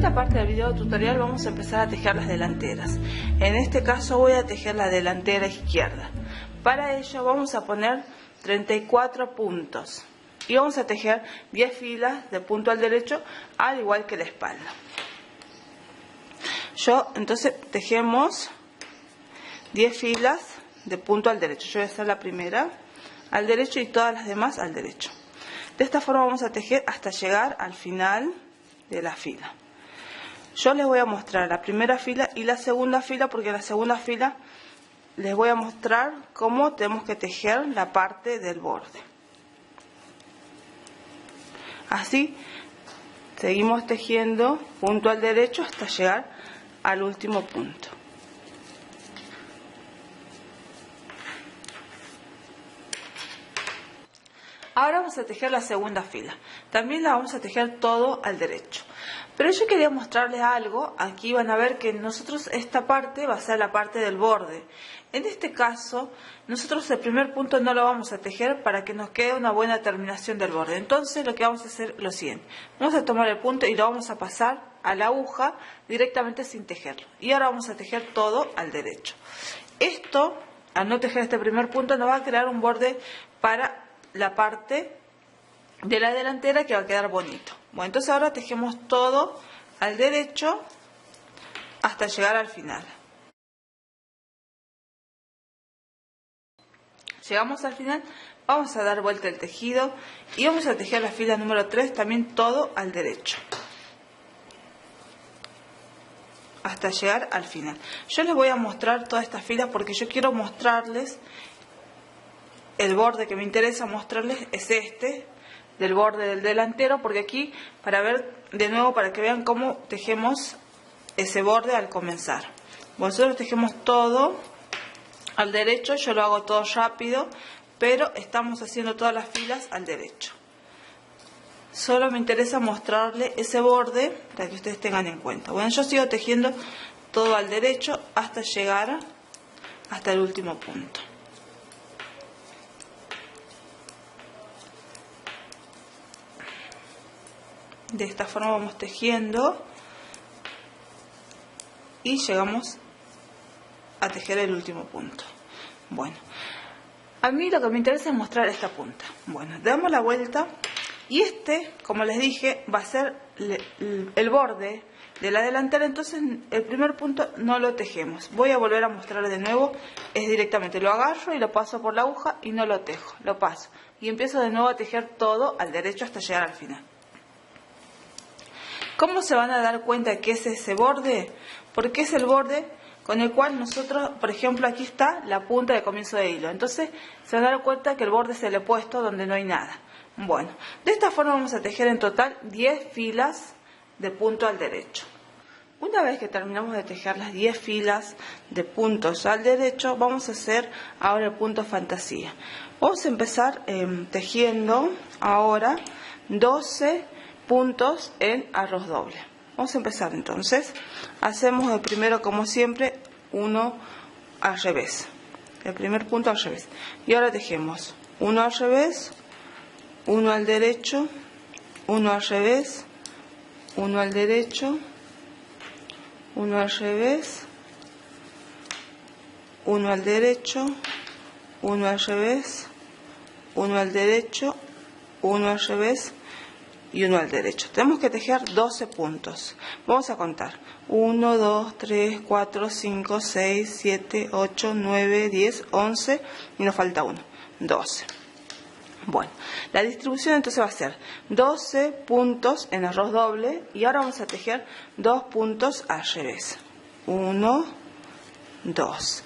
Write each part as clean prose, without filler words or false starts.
esta parte del video tutorial vamos a empezar a tejer las delanteras. En este caso voy a tejer la delantera izquierda. Para ello vamos a poner 34 puntos y vamos a tejer 10 filas de punto al derecho, al igual que la espalda. Entonces tejemos 10 filas de punto al derecho. Yo voy a hacer la primera al derecho y todas las demás al derecho. De esta forma vamos a tejer hasta llegar al final de la fila. Yo les voy a mostrar la primera fila y la segunda fila, porque en la segunda fila les voy a mostrar cómo tenemos que tejer la parte del borde. Así seguimos tejiendo punto al derecho hasta llegar al último punto. Ahora vamos a tejer la segunda fila. También la vamos a tejer todo al derecho. Pero yo quería mostrarles algo. Aquí van a ver que nosotros esta parte va a ser la parte del borde. En este caso, nosotros el primer punto no lo vamos a tejer para que nos quede una buena terminación del borde. Entonces lo que vamos a hacer es lo siguiente. Vamos a tomar el punto y lo vamos a pasar a la aguja directamente sin tejerlo. Y ahora vamos a tejer todo al derecho. Esto, al no tejer este primer punto, nos va a crear un borde para la parte de la delantera que va a quedar bonito. Bueno, entonces ahora tejemos todo al derecho hasta llegar al final. Llegamos al final, vamos a dar vuelta el tejido y vamos a tejer la fila número 3 también todo al derecho hasta llegar al final. Yo les voy a mostrar toda esta fila porque yo quiero mostrarles el borde que me interesa mostrarles es este, del borde del delantero, porque aquí, para ver de nuevo, para que vean cómo tejemos ese borde al comenzar. Nosotros tejemos todo al derecho, yo lo hago todo rápido, pero estamos haciendo todas las filas al derecho. Solo me interesa mostrarles ese borde para que ustedes tengan en cuenta. Bueno, yo sigo tejiendo todo al derecho hasta llegar hasta el último punto. De esta forma vamos tejiendo y llegamos a tejer el último punto. Bueno, a mí lo que me interesa es mostrar esta punta. Bueno, damos la vuelta y como les dije, va a ser el borde de la delantera. Entonces el primer punto no lo tejemos. Voy a volver a mostrarles de nuevo. Es directamente, lo agarro y lo paso por la aguja y no lo tejo, lo paso y empiezo de nuevo a tejer todo al derecho hasta llegar al final. ¿Cómo se van a dar cuenta que es ese borde? Porque es el borde con el cual nosotros, por ejemplo, aquí está la punta de comienzo de hilo. Entonces se van a dar cuenta que el borde se le ha puesto donde no hay nada. Bueno, de esta forma vamos a tejer en total 10 filas de punto al derecho. Una vez que terminamos de tejer las 10 filas de puntos al derecho, vamos a hacer ahora el punto fantasía. Vamos a empezar tejiendo ahora 12 puntos en arroz doble. Vamos a empezar entonces. Hacemos el primero, como siempre, uno al revés. El primer punto al revés. Y ahora tejemos uno al revés, uno al derecho, uno al revés, uno al derecho, uno al revés, uno al derecho, uno al revés, uno al derecho, uno al revés y uno al derecho. Tenemos que tejer 12 puntos. Vamos a contar. 1, 2, 3, 4, 5, 6, 7, 8, 9, 10, 11 y nos falta uno. 12. Bueno, la distribución entonces va a ser 12 puntos en arroz doble y ahora vamos a tejer 2 puntos al revés. 1, 2.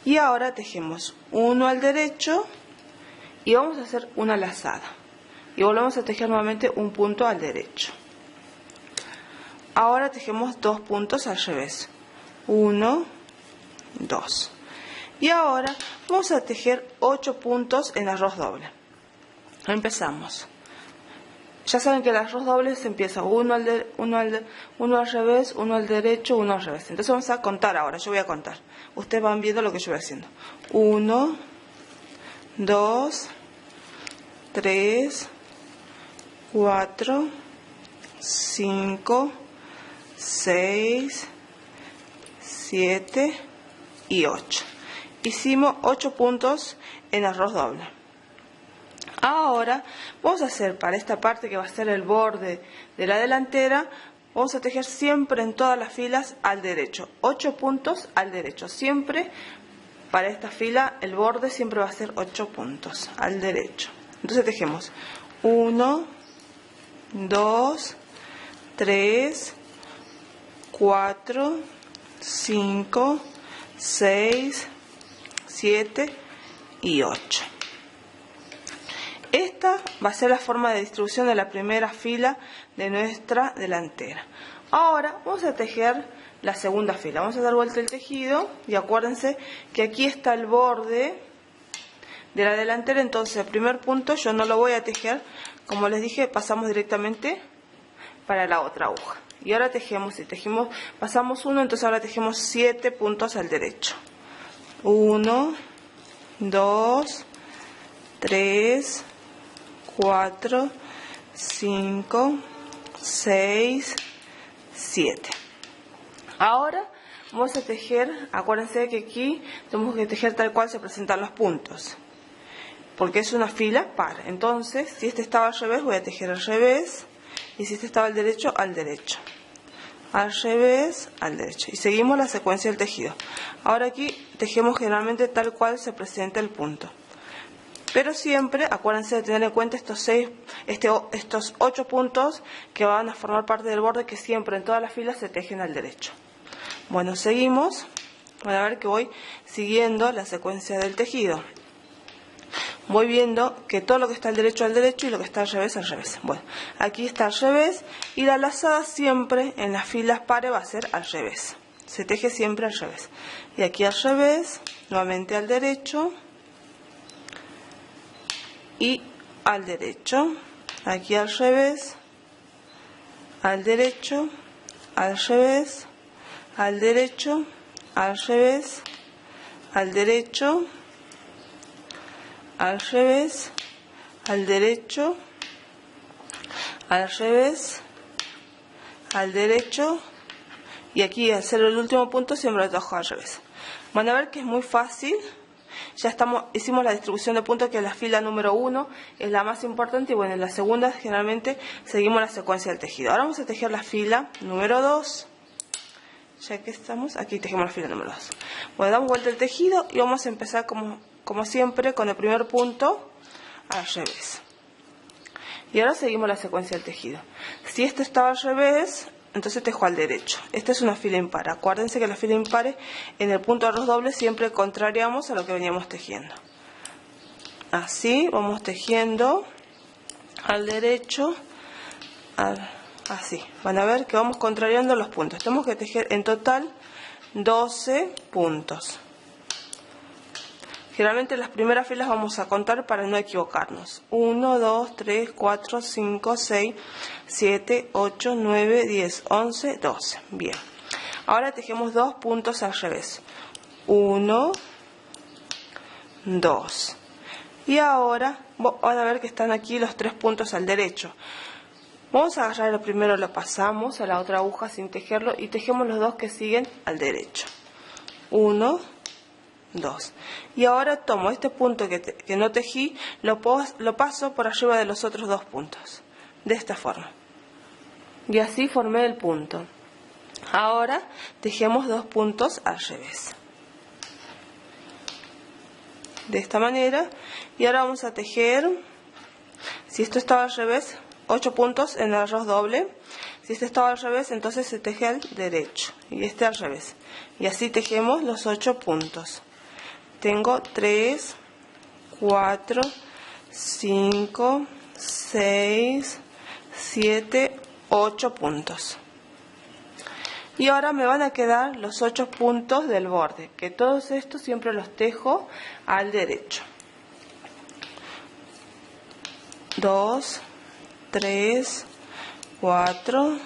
Y ahora tejemos uno al derecho y vamos a hacer una lazada. Y volvemos a tejer nuevamente un punto al derecho. Ahora tejemos 2 puntos al revés. 1, 2. Y ahora vamos a tejer 8 puntos en arroz doble. Empezamos. Ya saben que el arroz doble se empieza uno al revés, uno al derecho, uno al revés. Entonces vamos a contar ahora. Yo voy a contar. Ustedes van viendo lo que yo voy haciendo. 1, 2, 3, 4, 5, 6, 7 y 8. Hicimos 8 puntos en arroz doble. Ahora vamos a hacer para esta parte que va a ser el borde de la delantera, vamos a tejer siempre en todas las filas al derecho, 8 puntos al derecho. Siempre para esta fila el borde siempre va a ser 8 puntos al derecho. Entonces tejemos 1, 2, 3, 4, 5, 6, 7 y 8. Esta va a ser la forma de distribución de la primera fila de nuestra delantera. Ahora vamos a tejer la segunda fila. Vamos a dar vuelta el tejido y acuérdense que aquí está el borde de la delantera. Entonces el primer punto yo no lo voy a tejer. Como les dije, pasamos directamente para la otra aguja. Y ahora tejemos, pasamos 1, entonces ahora tejemos 7 puntos al derecho. 1, 2, 3, 4, 5, 6, 7. Ahora vamos a tejer, acuérdense que aquí tenemos que tejer tal cual se presentan los puntos, porque es una fila par. Entonces, si este estaba al revés, voy a tejer al revés, y si este estaba al derecho, al derecho. Al revés, al derecho. Y seguimos la secuencia del tejido. Ahora aquí tejemos generalmente tal cual se presenta el punto. Pero siempre acuérdense de tener en cuenta estos 8 puntos que van a formar parte del borde, que siempre en todas las filas se tejen al derecho. Bueno, seguimos. Van a ver que voy siguiendo la secuencia del tejido. Voy viendo que todo lo que está al derecho y lo que está al revés al revés. Bueno, aquí está al revés y la lazada siempre en las filas pares va a ser al revés. Se teje siempre al revés. Y aquí al revés, nuevamente al derecho y al derecho. Aquí al revés, al derecho, al revés, al derecho, al revés, al derecho, al revés, al derecho, al revés, al derecho, y aquí al hacer el último punto siempre lo trabajo al revés. Van a ver que es muy fácil. Ya hicimos la distribución de puntos, que es la fila número 1 es la más importante, y bueno, en la segunda generalmente seguimos la secuencia del tejido. Ahora vamos a tejer la fila número 2. Ya que estamos, aquí tejemos la fila número 2. Bueno, damos vuelta el tejido y vamos a empezar como siempre con el primer punto al revés. Y ahora seguimos la secuencia del tejido. Si esto estaba al revés, entonces tejo al derecho. Esta es una fila impar. Acuérdense que la fila impar, en el punto de arroz doble siempre contrariamos a lo que veníamos tejiendo. Así vamos tejiendo al derecho, así. Van a ver que vamos contrariando los puntos. Tenemos que tejer en total 12 puntos. Generalmente en las primeras filas vamos a contar para no equivocarnos. 1, 2, 3, 4, 5, 6, 7, 8, 9, 10, 11, 12. Bien. Ahora tejemos 2 puntos al revés. 1, 2. Y ahora van a ver que están aquí los 3 puntos al derecho. Vamos a agarrar el primero, lo pasamos a la otra aguja sin tejerlo y tejemos los 2 que siguen al derecho. 1, 2. Y ahora tomo este punto que no tejí, lo paso por arriba de los otros 2 puntos, de esta forma. Y así formé el punto. Ahora tejemos 2 puntos al revés, de esta manera. Y ahora vamos a tejer, si esto estaba al revés, 8 puntos en el arroz doble. Si este estaba al revés, entonces se teje al derecho y este al revés. Y así tejemos los 8 puntos. Tengo 3, 4, 5, 6, 7, 8 puntos. Y ahora me van a quedar los 8 puntos del borde, que todos estos siempre los tejo al derecho. 2, 3, 4,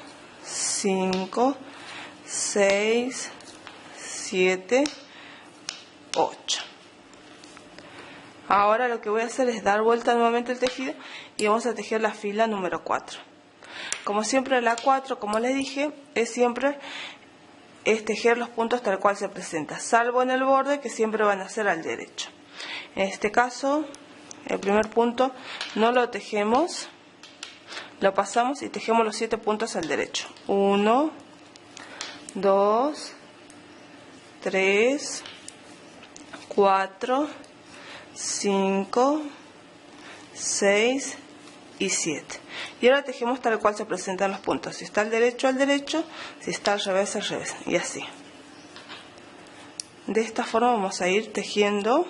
5, 6, 7, 8. Ahora lo que voy a hacer es dar vuelta nuevamente el tejido y vamos a tejer la fila número 4. Como siempre la 4, como les dije, es siempre tejer los puntos tal cual se presenta, salvo en el borde que siempre van a ser al derecho. En este caso, el primer punto no lo tejemos, lo pasamos y tejemos los 7 puntos al derecho. 1, 2, 3, 4, 5, 6 y 7. Y ahora tejemos tal cual se presentan los puntos. Si está al derecho, si está al revés, y así. De esta forma vamos a ir tejiendo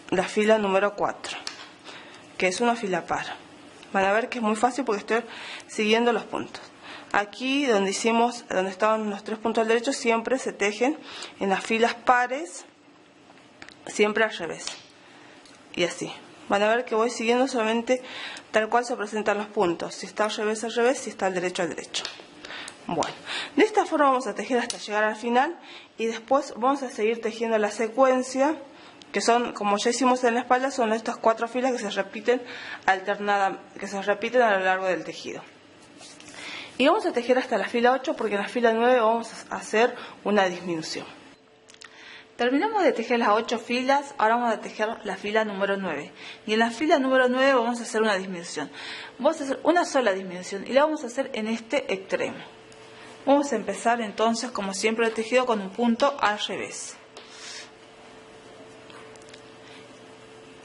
la fila número 4, que es una fila par. Van a ver que es muy fácil porque estoy siguiendo los puntos. Aquí donde estaban los 3 puntos al derecho, siempre se tejen en las filas pares, siempre al revés. Y así. Van a ver que voy siguiendo solamente tal cual se presentan los puntos. Si está al revés, si está al derecho, Bueno, de esta forma vamos a tejer hasta llegar al final y después vamos a seguir tejiendo la secuencia, que son, como ya hicimos en la espalda, son estas 4 filas que se repiten que se repiten a lo largo del tejido. Y vamos a tejer hasta la fila 8 porque en la fila 9 vamos a hacer una disminución. Terminamos de tejer las 8 filas, ahora vamos a tejer la fila número 9. Y en la fila número 9 vamos a hacer una disminución. Vamos a hacer una sola disminución y la vamos a hacer en este extremo. Vamos a empezar entonces, como siempre, el tejido con un punto al revés.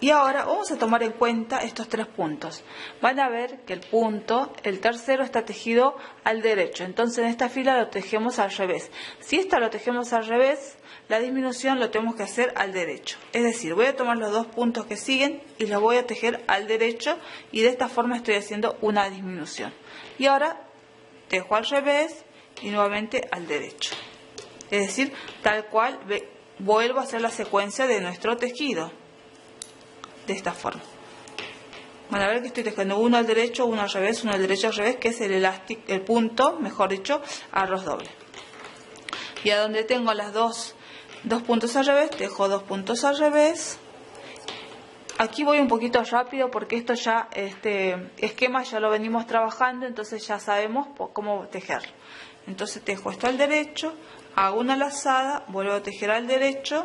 Y ahora vamos a tomar en cuenta estos 3 puntos. Van a ver que el tercero está tejido al derecho. Entonces en esta fila lo tejemos al revés. Si esta lo tejemos al revés, la disminución lo tenemos que hacer al derecho. Es decir, voy a tomar los 2 puntos que siguen y los voy a tejer al derecho y de esta forma estoy haciendo una disminución. Y ahora tejo al revés y nuevamente al derecho. Es decir, tal cual vuelvo a hacer la secuencia de nuestro tejido. De esta forma. Van a ver que estoy tejiendo uno al derecho, uno al revés, uno al derecho, al revés, que es el punto, mejor dicho, arroz doble. Y a donde tengo las dos puntos al revés, tejo 2 puntos al revés. Aquí voy un poquito rápido porque esto ya, este esquema ya lo venimos trabajando, entonces ya sabemos cómo tejerlo. Entonces tejo esto al derecho, hago una lazada, vuelvo a tejer al derecho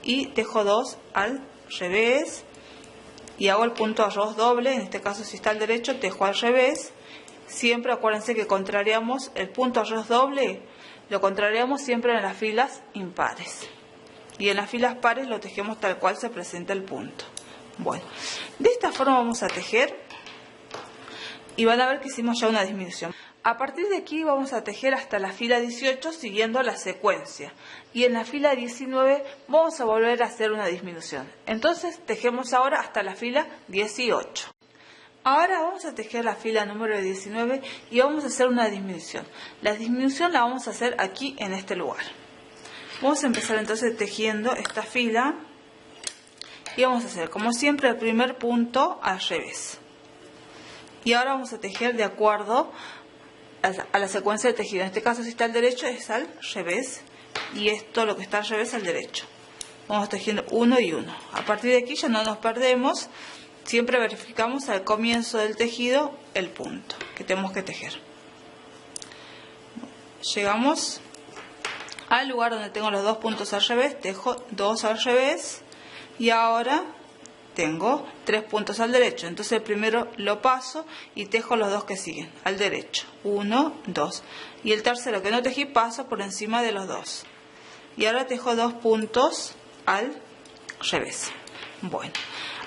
y tejo 2 al revés. Y hago el punto arroz doble, en este caso si está al derecho, tejo al revés. Siempre acuérdense que contrariamos el punto arroz doble, lo contrariamos siempre en las filas impares. Y en las filas pares lo tejemos tal cual se presenta el punto. Bueno, de esta forma vamos a tejer y van a ver que hicimos ya una disminución. A partir de aquí vamos a tejer hasta la fila 18 siguiendo la secuencia. Y en la fila 19 vamos a volver a hacer una disminución. Entonces tejemos ahora hasta la fila 18. Ahora vamos a tejer la fila número 19 y vamos a hacer una disminución. La disminución la vamos a hacer aquí en este lugar. Vamos a empezar entonces tejiendo esta fila. Y vamos a hacer como siempre el primer punto al revés. Y ahora vamos a tejer de acuerdo a la secuencia de tejido. En este caso si está al derecho es al revés y esto lo que está al revés al derecho. Vamos tejiendo uno y uno. A partir de aquí ya no nos perdemos, siempre verificamos al comienzo del tejido el punto que tenemos que tejer. Llegamos al lugar donde tengo los 2 puntos al revés, tejo 2 al revés y ahora tengo 3 puntos al derecho, entonces el primero lo paso y tejo los 2 que siguen al derecho, 1, 2, y el tercero que no tejí paso por encima de los 2 y ahora tejo 2 puntos al revés. Bueno,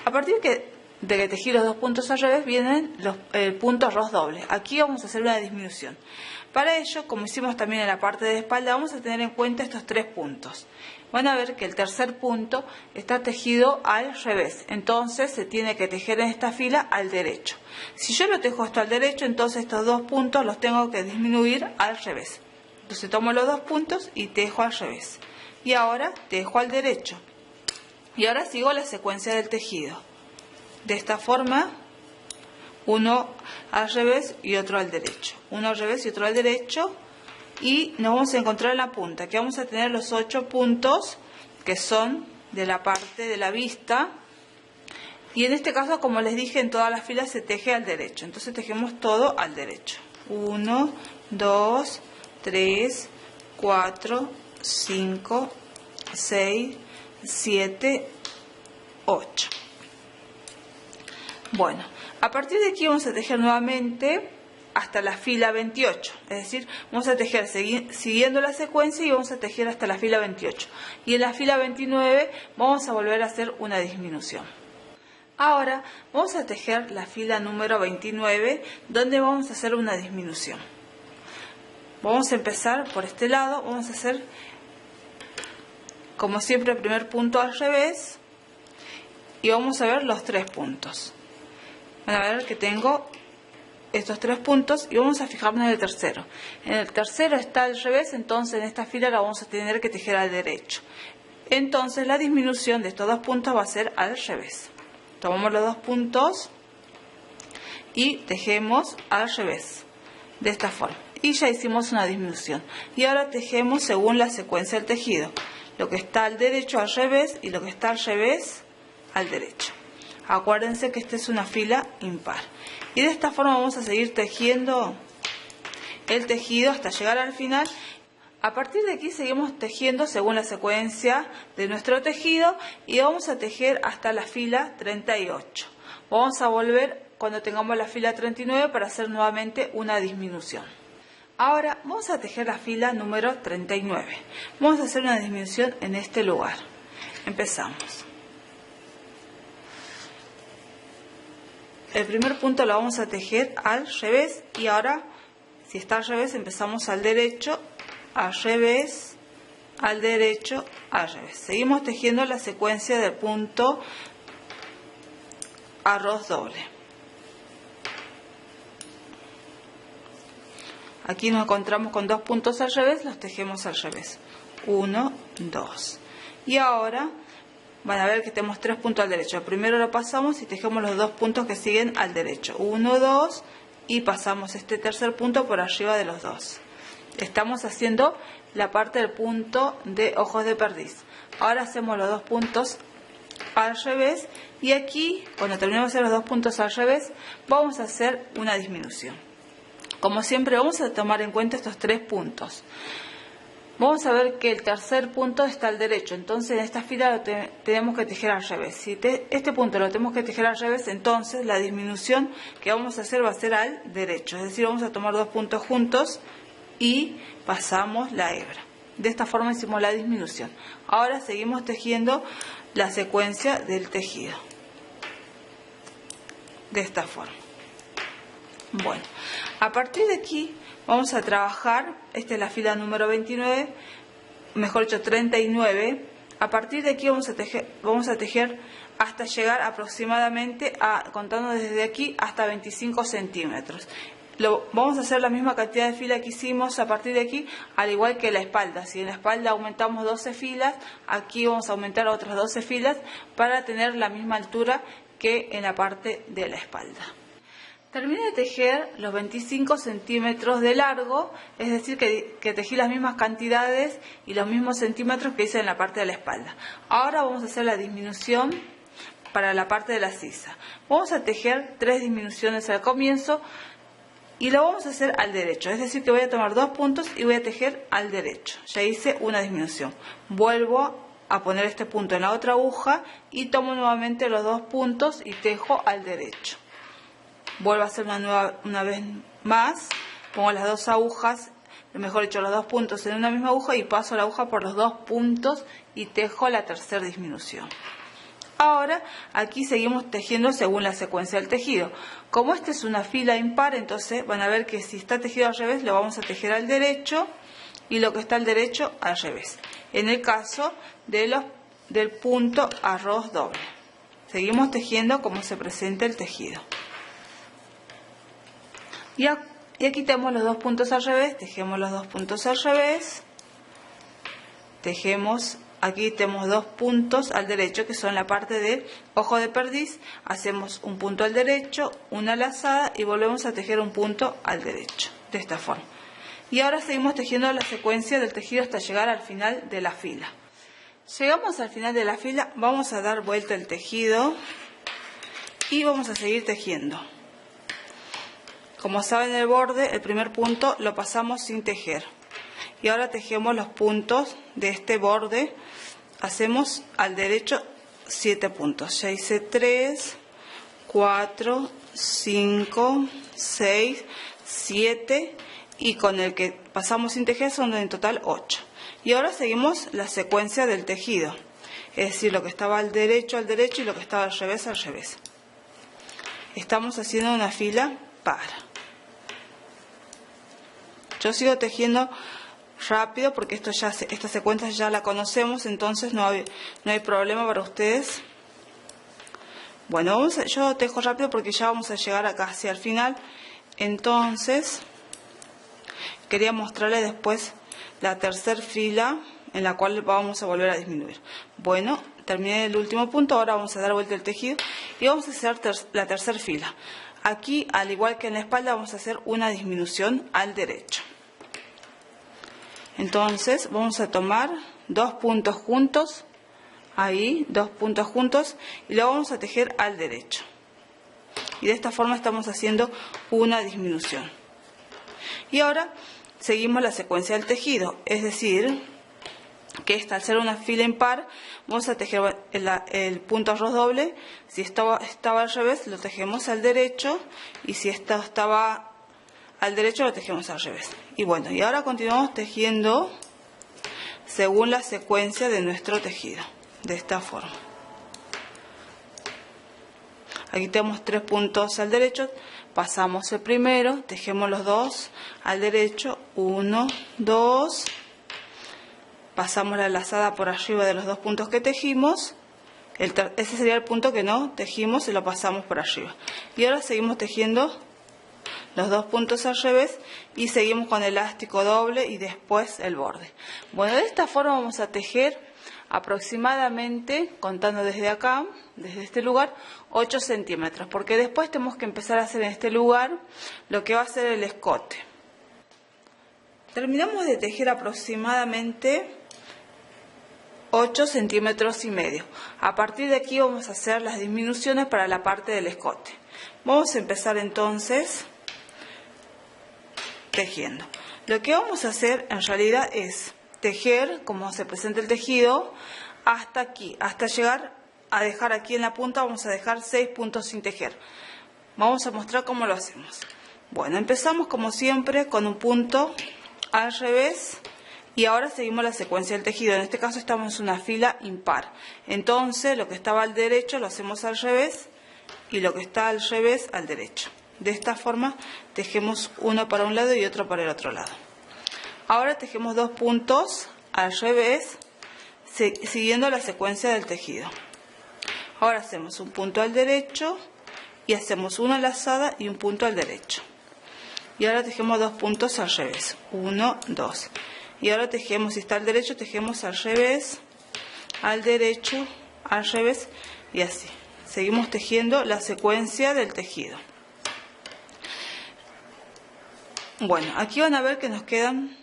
a partir de que tejí los 2 puntos al revés vienen el punto arroz doble. Aquí vamos a hacer una disminución. Para ello, como hicimos también en la parte de espalda, vamos a tener en cuenta estos 3 puntos. Van a ver que el tercer punto está tejido al revés, entonces se tiene que tejer en esta fila al derecho. Si yo lo tejo esto al derecho, entonces estos 2 puntos los tengo que disminuir al revés. Entonces tomo los 2 puntos y tejo al revés. Y ahora tejo al derecho. Y ahora sigo la secuencia del tejido. De esta forma, uno al revés y otro al derecho. Uno al revés y otro al derecho. Y nos vamos a encontrar en la punta, que vamos a tener los 8 puntos que son de la parte de la vista Y en este caso, como les dije, en todas las filas se teje al derecho. Entonces tejemos todo al derecho. 1, 2, 3, 4, 5, 6, 7, 8. Bueno, a partir de aquí vamos a tejer nuevamente hasta la fila 28. Es decir, vamos a tejer siguiendo la secuencia y vamos a tejer hasta la fila 28. Y en la fila 29 vamos a volver a hacer una disminución. Ahora vamos a tejer la fila número 29, donde vamos a hacer una disminución. Vamos a empezar por este lado, vamos a hacer como siempre el primer punto al revés y vamos a ver los 3 puntos. Van a ver que tengo estos 3 puntos y vamos a fijarnos en el tercero. En el tercero está al revés, entonces en esta fila la vamos a tener que tejer al derecho. Entonces la disminución de estos 2 puntos va a ser al revés. Tomamos los 2 puntos y tejemos al revés, de esta forma. Y ya hicimos una disminución. Y ahora tejemos según la secuencia del tejido. Lo que está al derecho al revés y lo que está al revés al derecho. Acuérdense que esta es una fila impar. Y de esta forma vamos a seguir tejiendo el tejido hasta llegar al final. A partir de aquí seguimos tejiendo según la secuencia de nuestro tejido y vamos a tejer hasta la fila 38. Vamos a volver cuando tengamos la fila 39 para hacer nuevamente una disminución. Ahora vamos a tejer la fila número 39. Vamos a hacer una disminución en este lugar. Empezamos. El primer punto lo vamos a tejer al revés y ahora, si está al revés, empezamos al derecho, al revés, al derecho, al revés. Seguimos tejiendo la secuencia del punto arroz doble. Aquí nos encontramos con 2 puntos al revés, los tejemos al revés. 1, 2. Y ahora van a ver que tenemos 3 puntos al derecho. Primero lo pasamos y tejemos los 2 puntos que siguen al derecho. 1, 2 y pasamos este tercer punto por arriba de los 2. Estamos haciendo la parte del punto de ojos de perdiz. Ahora hacemos los 2 puntos al revés y aquí, cuando terminemos de hacer los 2 puntos al revés, vamos a hacer una disminución. Como siempre vamos a tomar en cuenta estos 3 puntos. Vamos a ver que el tercer punto está al derecho, entonces en esta fila lo tenemos que tejer al revés. Si este punto lo tenemos que tejer al revés, entonces la disminución que vamos a hacer va a ser al derecho. Es decir, vamos a tomar 2 puntos juntos y pasamos la hebra. De esta forma hicimos la disminución. Ahora seguimos tejiendo la secuencia del tejido. De esta forma. Bueno, a partir de aquí vamos a trabajar, esta es la fila número 29, mejor dicho 39. A partir de aquí vamos a tejer hasta llegar aproximadamente, contando desde aquí, hasta 25 centímetros. Vamos a hacer la misma cantidad de fila que hicimos a partir de aquí, al igual que la espalda. Si en la espalda aumentamos 12 filas, aquí vamos a aumentar otras 12 filas para tener la misma altura que en la parte de la espalda. Terminé de tejer los 25 centímetros de largo, es decir, que tejí las mismas cantidades y los mismos centímetros que hice en la parte de la espalda. Ahora vamos a hacer la disminución para la parte de la sisa. Vamos a tejer 3 disminuciones al comienzo y lo vamos a hacer al derecho, es decir, que voy a tomar 2 puntos y voy a tejer al derecho. Ya hice una disminución. Vuelvo a poner este punto en la otra aguja y tomo nuevamente los 2 puntos y tejo al derecho. Vuelvo a hacer una vez más, pongo las 2 agujas, mejor dicho los 2 puntos en una misma aguja y paso la aguja por los 2 puntos y tejo la tercera disminución. Ahora aquí seguimos tejiendo según la secuencia del tejido. Como esta es una fila impar, entonces van a ver que si está tejido al revés lo vamos a tejer al derecho y lo que está al derecho al revés. En el caso del punto arroz doble. Seguimos tejiendo como se presenta el tejido. Y aquí tenemos los 2 puntos al revés, tejemos los 2 puntos al revés, tejemos, aquí tenemos 2 puntos al derecho que son la parte de ojo de perdiz, hacemos un punto al derecho, una lazada y volvemos a tejer un punto al derecho, de esta forma. Y ahora seguimos tejiendo la secuencia del tejido hasta llegar al final de la fila. Llegamos al final de la fila, vamos a dar vuelta el tejido y vamos a seguir tejiendo. Como saben, el borde, el primer punto lo pasamos sin tejer, y ahora tejemos los puntos de este borde. Hacemos al derecho 7 puntos. Ya hice 3, 4, 5, 6, 7, y con el que pasamos sin tejer son en total 8. Y ahora seguimos la secuencia del tejido, es decir, lo que estaba al derecho y lo que estaba al revés. Estamos haciendo una fila par. Yo sigo tejiendo rápido porque esta secuencia ya la conocemos, entonces no hay problema para ustedes. Bueno, yo tejo rápido porque ya vamos a llegar acá hacia el final. Entonces quería mostrarles después la tercera fila en la cual vamos a volver a disminuir. Bueno, terminé el último punto, ahora vamos a dar vuelta el tejido y vamos a hacer la tercera fila. Aquí, al igual que en la espalda, vamos a hacer una disminución al derecho. Entonces vamos a tomar 2 puntos juntos, ahí, 2 puntos juntos, y luego vamos a tejer al derecho. Y de esta forma estamos haciendo una disminución. Y ahora seguimos la secuencia del tejido, es decir, que esta, al ser una fila impar, vamos a tejer el punto arroz doble. Si estaba al revés, lo tejemos al derecho, y si esto estaba al derecho, lo tejemos al revés. Y bueno, y ahora continuamos tejiendo según la secuencia de nuestro tejido, de esta forma. Aquí tenemos 3 puntos al derecho, pasamos el primero, tejemos los 2 al derecho, 1, 2, pasamos la lazada por arriba de los 2 puntos que tejimos, ese sería el punto que no tejimos y lo pasamos por arriba. Y ahora seguimos tejiendo los 2 puntos al revés y seguimos con el elástico doble y después el borde. Bueno, de esta forma vamos a tejer aproximadamente, contando desde acá, desde este lugar, 8 centímetros, porque después tenemos que empezar a hacer en este lugar lo que va a ser el escote. Terminamos de tejer aproximadamente 8 centímetros y medio. A partir de aquí vamos a hacer las disminuciones para la parte del escote. Vamos a empezar entonces tejiendo. Lo que vamos a hacer en realidad es tejer como se presenta el tejido hasta aquí, hasta llegar a dejar aquí en la punta. Vamos a dejar 6 puntos sin tejer. Vamos a mostrar cómo lo hacemos. Bueno, empezamos como siempre con un punto al revés y ahora seguimos la secuencia del tejido. En este caso estamos en una fila impar, entonces lo que estaba al derecho lo hacemos al revés y lo que está al revés al derecho. De esta forma tejemos uno para un lado y otro para el otro lado. Ahora tejemos 2 puntos al revés siguiendo la secuencia del tejido. Ahora hacemos un punto al derecho y hacemos una lazada y un punto al derecho. Y ahora tejemos 2 puntos al revés, 1, 2. Y ahora tejemos, si está al derecho, tejemos al revés, al derecho, al revés y así. Seguimos tejiendo la secuencia del tejido. Bueno, aquí van a ver que nos quedan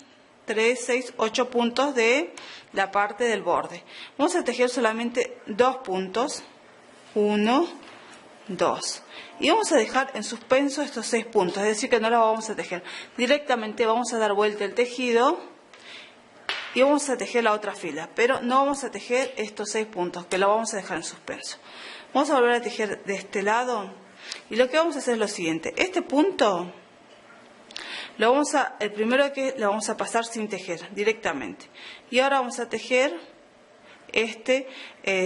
3, 6, 8 puntos de la parte del borde. Vamos a tejer solamente 2 puntos, 1, 2. Y vamos a dejar en suspenso estos 6 puntos, es decir que no los vamos a tejer. Directamente vamos a dar vuelta el tejido y vamos a tejer la otra fila, pero no vamos a tejer estos 6 puntos, que lo vamos a dejar en suspenso. Vamos a volver a tejer de este lado y lo que vamos a hacer es lo siguiente. Este punto el primero que lo vamos a pasar sin tejer directamente, y ahora vamos a tejer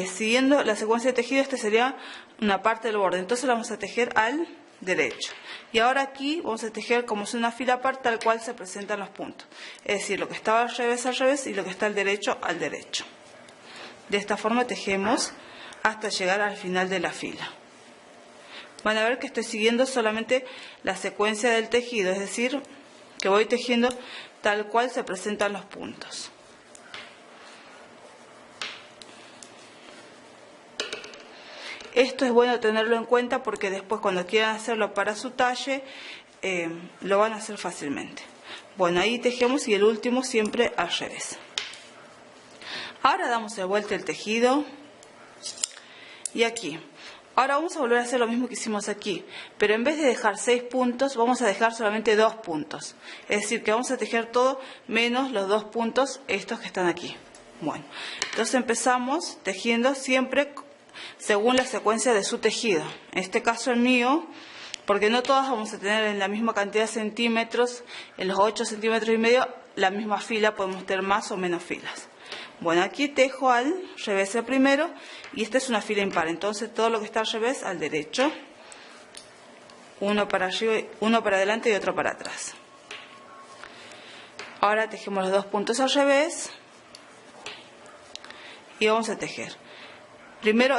siguiendo la secuencia de tejido. Este sería una parte del borde, entonces lo vamos a tejer al derecho, y ahora aquí vamos a tejer como es una fila aparte tal cual se presentan los puntos, es decir, lo que estaba al revés y lo que está al derecho al derecho. De esta forma tejemos hasta llegar al final de la fila. Van a ver que estoy siguiendo solamente la secuencia del tejido, es decir, que voy tejiendo tal cual se presentan los puntos. Esto es bueno tenerlo en cuenta porque después cuando quieran hacerlo para su talle, lo van a hacer fácilmente. Bueno, ahí tejemos y el último siempre al revés. Ahora damos de vuelta el tejido y aquí Ahora vamos a volver a hacer lo mismo que hicimos aquí, pero en vez de dejar 6 puntos, vamos a dejar solamente 2 puntos. Es decir, que vamos a tejer todo menos los 2 puntos estos que están aquí. Bueno, entonces empezamos tejiendo siempre según la secuencia de su tejido. En este caso el mío, porque no todas vamos a tener en la misma cantidad de centímetros, en los 8 centímetros y medio, la misma fila, podemos tener más o menos filas. Bueno, aquí tejo al revés el primero y esta es una fila impar, entonces todo lo que está al revés al derecho, uno para arriba, uno para adelante y otro para atrás. Ahora tejemos los 2 puntos al revés y vamos a tejer. Primero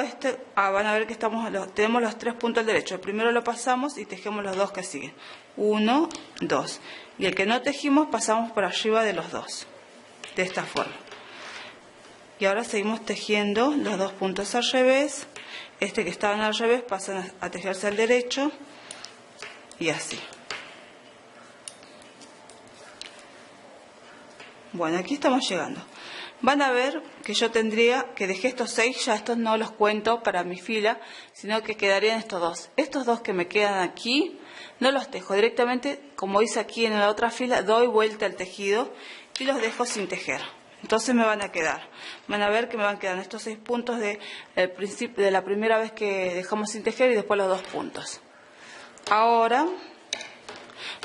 van a ver que tenemos los 3 puntos al derecho. El primero lo pasamos y tejemos los 2 que siguen. 1, 2. Y el que no tejimos pasamos por arriba de los 2. De esta forma. Y ahora seguimos tejiendo los 2 puntos al revés. Este que estaban al revés pasan a tejerse al derecho. Y así. Bueno, aquí estamos llegando. Van a ver que yo tendría que dejé estos 6, ya estos no los cuento para mi fila, sino que quedarían estos 2. Estos 2 que me quedan aquí, no los tejo directamente, como hice aquí en la otra fila, doy vuelta al tejido y los dejo sin tejer. Entonces me van a quedar. Van a ver que me van quedando estos 6 puntos de la primera vez que dejamos sin tejer y después los 2 puntos. Ahora,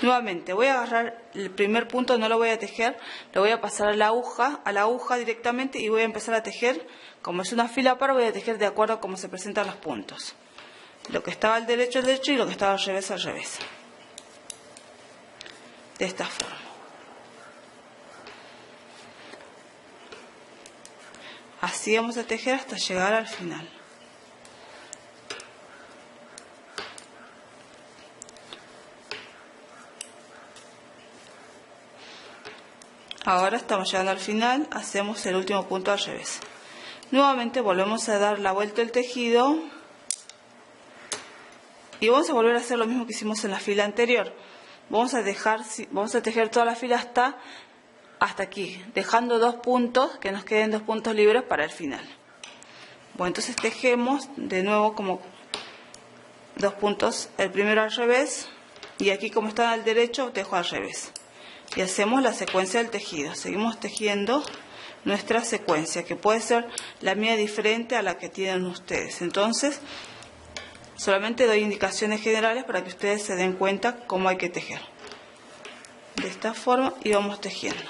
nuevamente, voy a agarrar el primer punto, no lo voy a tejer, lo voy a pasar a la aguja directamente y voy a empezar a tejer. Como es una fila par, voy a tejer de acuerdo a cómo se presentan los puntos. Lo que estaba al derecho y lo que estaba al revés. De esta forma. Así vamos a tejer hasta llegar al final. Ahora estamos llegando al final, hacemos el último punto al revés. Nuevamente volvemos a dar la vuelta al tejido y vamos a volver a hacer lo mismo que hicimos en la fila anterior. Vamos a tejer toda la fila hasta aquí, dejando 2 puntos, que nos queden 2 puntos libres para el final. Bueno, entonces tejemos de nuevo como 2 puntos, el primero al revés y aquí como están al derecho tejo al revés. Y hacemos la secuencia del tejido. Seguimos tejiendo nuestra secuencia, que puede ser la mía diferente a la que tienen ustedes. Entonces, solamente doy indicaciones generales para que ustedes se den cuenta cómo hay que tejer. De esta forma y vamos tejiendo.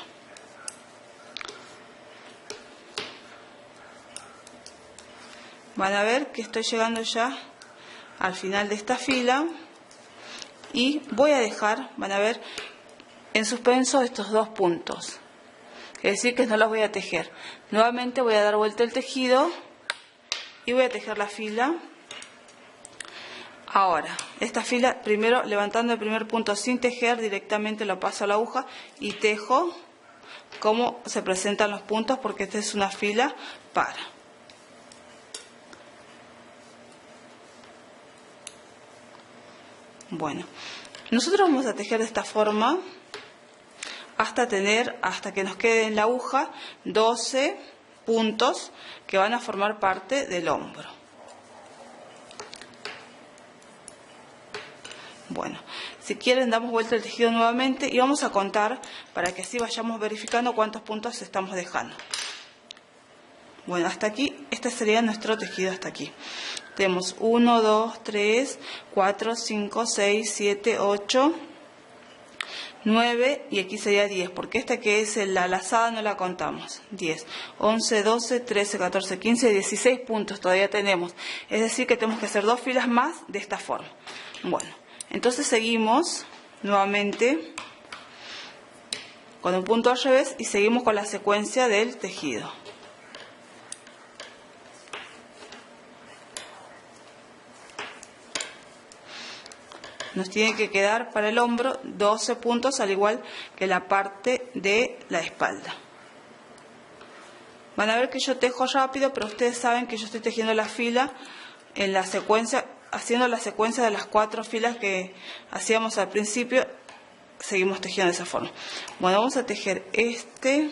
Van a ver que estoy llegando ya al final de esta fila y voy a dejar, van a ver, en suspenso estos 2 puntos, es decir que no los voy a tejer. Nuevamente voy a dar vuelta el tejido y voy a tejer la fila. Ahora, esta fila, primero levantando el primer punto sin tejer, directamente lo paso a la aguja y tejo cómo se presentan los puntos, porque esta es una fila par. Bueno, nosotros vamos a tejer de esta forma hasta que nos quede en la aguja 12 puntos que van a formar parte del hombro. Bueno, si quieren damos vuelta el tejido nuevamente y vamos a contar para que así vayamos verificando cuántos puntos estamos dejando. Bueno, hasta aquí, este sería nuestro tejido hasta aquí. Tenemos 1, 2, 3, 4, 5, 6, 7, 8... 9 y aquí sería 10, porque esta que es la lazada no la contamos. 10, 11, 12, 13, 14, 15, 16 puntos todavía tenemos. Es decir que tenemos que hacer 2 filas más de esta forma. Bueno, entonces seguimos nuevamente con un punto al revés y seguimos con la secuencia del tejido. Nos tiene que quedar para el hombro 12 puntos, al igual que la parte de la espalda. Van a ver que yo tejo rápido, pero ustedes saben que yo estoy tejiendo la fila en la secuencia, haciendo la secuencia de las 4 filas que hacíamos al principio. Seguimos tejiendo de esa forma. Bueno, vamos a tejer este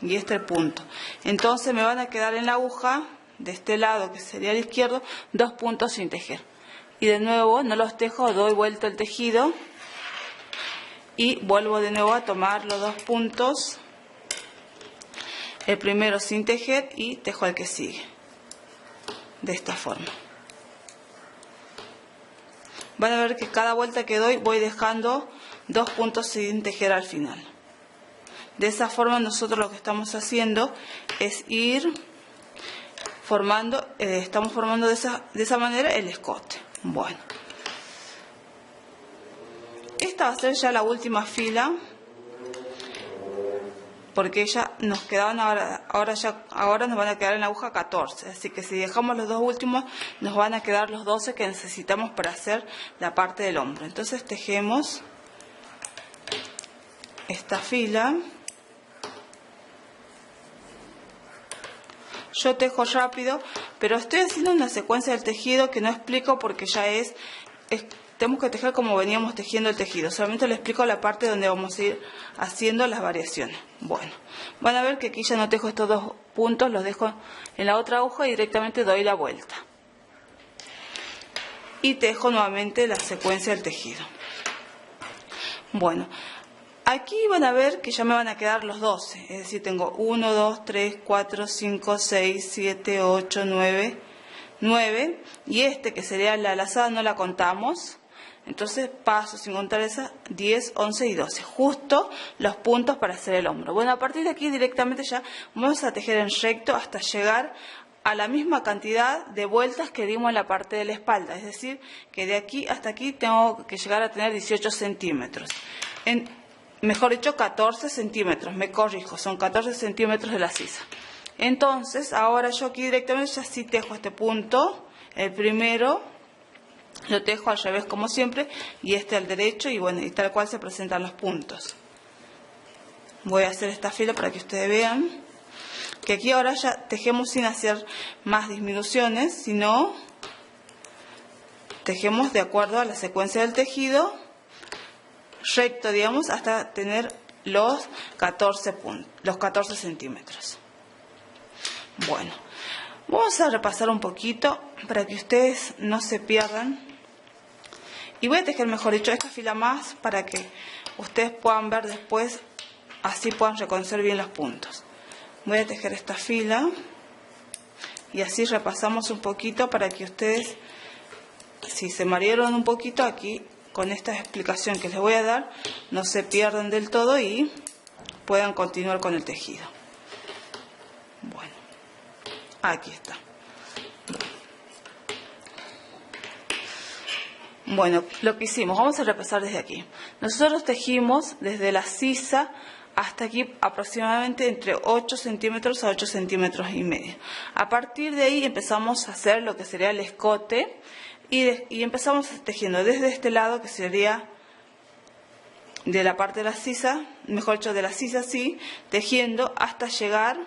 y este punto. Entonces me van a quedar en la aguja de este lado, que sería el izquierdo, 2 puntos sin tejer. Y de nuevo no los tejo, doy vuelta el tejido y vuelvo de nuevo a tomar los 2 puntos, el primero sin tejer, y tejo el que sigue de esta forma. Van a ver que cada vuelta que doy voy dejando 2 puntos sin tejer al final. De esa forma nosotros lo que estamos haciendo es ir formando, estamos formando de esa manera el escote. Bueno, esta va a ser ya la última fila, porque ya nos quedaban ahora nos van a quedar en la aguja 14, así que si dejamos los dos últimos nos van a quedar los 12 que necesitamos para hacer la parte del hombro. Entonces tejemos esta fila. Yo tejo rápido, pero estoy haciendo una secuencia del tejido que no explico porque ya tenemos que tejer como veníamos tejiendo el tejido. Solamente le explico la parte donde vamos a ir haciendo las variaciones. Bueno, van a ver que aquí ya no tejo estos 2 puntos, los dejo en la otra aguja y directamente doy la vuelta. Y tejo nuevamente la secuencia del tejido. Bueno, aquí van a ver que ya me van a quedar los 12, es decir, tengo 1, 2, 3, 4, 5, 6, 7, 8, 9, y este que sería la lazada no la contamos, entonces paso sin contar esa, 10, 11 y 12, justo los puntos para hacer el hombro. Bueno, a partir de aquí directamente ya vamos a tejer en recto hasta llegar a la misma cantidad de vueltas que dimos en la parte de la espalda, es decir, que de aquí hasta aquí tengo que llegar a tener 18 centímetros. Mejor dicho, 14 centímetros, me corrijo, son 14 centímetros de la sisa. Entonces, ahora yo aquí directamente ya sí tejo este punto, el primero, lo tejo al revés como siempre, y este al derecho, y bueno, y tal cual se presentan los puntos. Voy a hacer esta fila para que ustedes vean, que aquí ahora ya tejemos sin hacer más disminuciones, sino tejemos de acuerdo a la secuencia del tejido, recto, digamos, hasta tener los 14 centímetros. Bueno, vamos a repasar un poquito para que ustedes no se pierdan. Y voy a tejer, mejor dicho, esta fila más para que ustedes puedan ver después, así puedan reconocer bien los puntos. Voy a tejer esta fila y así repasamos un poquito para que ustedes, si se marearon un poquito aquí, con esta explicación que les voy a dar, no se pierdan del todo y puedan continuar con el tejido. Bueno, aquí está. Bueno, lo que hicimos, vamos a repasar desde aquí. Nosotros tejimos desde la sisa hasta aquí aproximadamente entre 8 centímetros a 8 centímetros y medio. A partir de ahí empezamos a hacer lo que sería el escote. Y empezamos tejiendo desde este lado, que sería de la parte de la sisa, mejor dicho de la sisa, sí, tejiendo hasta llegar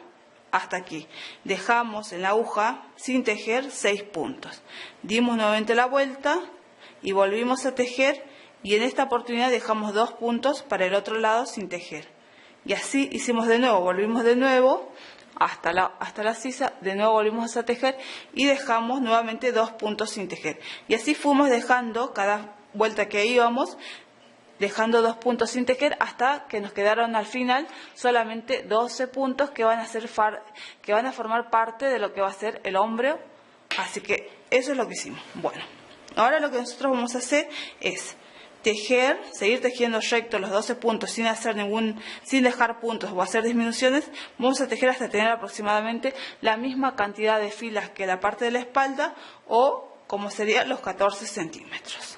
hasta aquí. Dejamos en la aguja sin tejer 6 puntos. Dimos nuevamente la vuelta y volvimos a tejer, y en esta oportunidad dejamos 2 puntos para el otro lado sin tejer. Y así hicimos de nuevo, volvimos de nuevo hasta la sisa, de nuevo volvimos a tejer y dejamos nuevamente 2 puntos sin tejer. Y así fuimos dejando cada vuelta que íbamos, dejando 2 puntos sin tejer hasta que nos quedaron al final solamente 12 puntos que van a formar parte de lo que va a ser el hombro. Así que eso es lo que hicimos. Bueno, ahora lo que nosotros vamos a hacer es tejer, seguir tejiendo recto los 12 puntos sin dejar puntos o hacer disminuciones. Vamos a tejer hasta tener aproximadamente la misma cantidad de filas que la parte de la espalda, o como serían los 14 centímetros.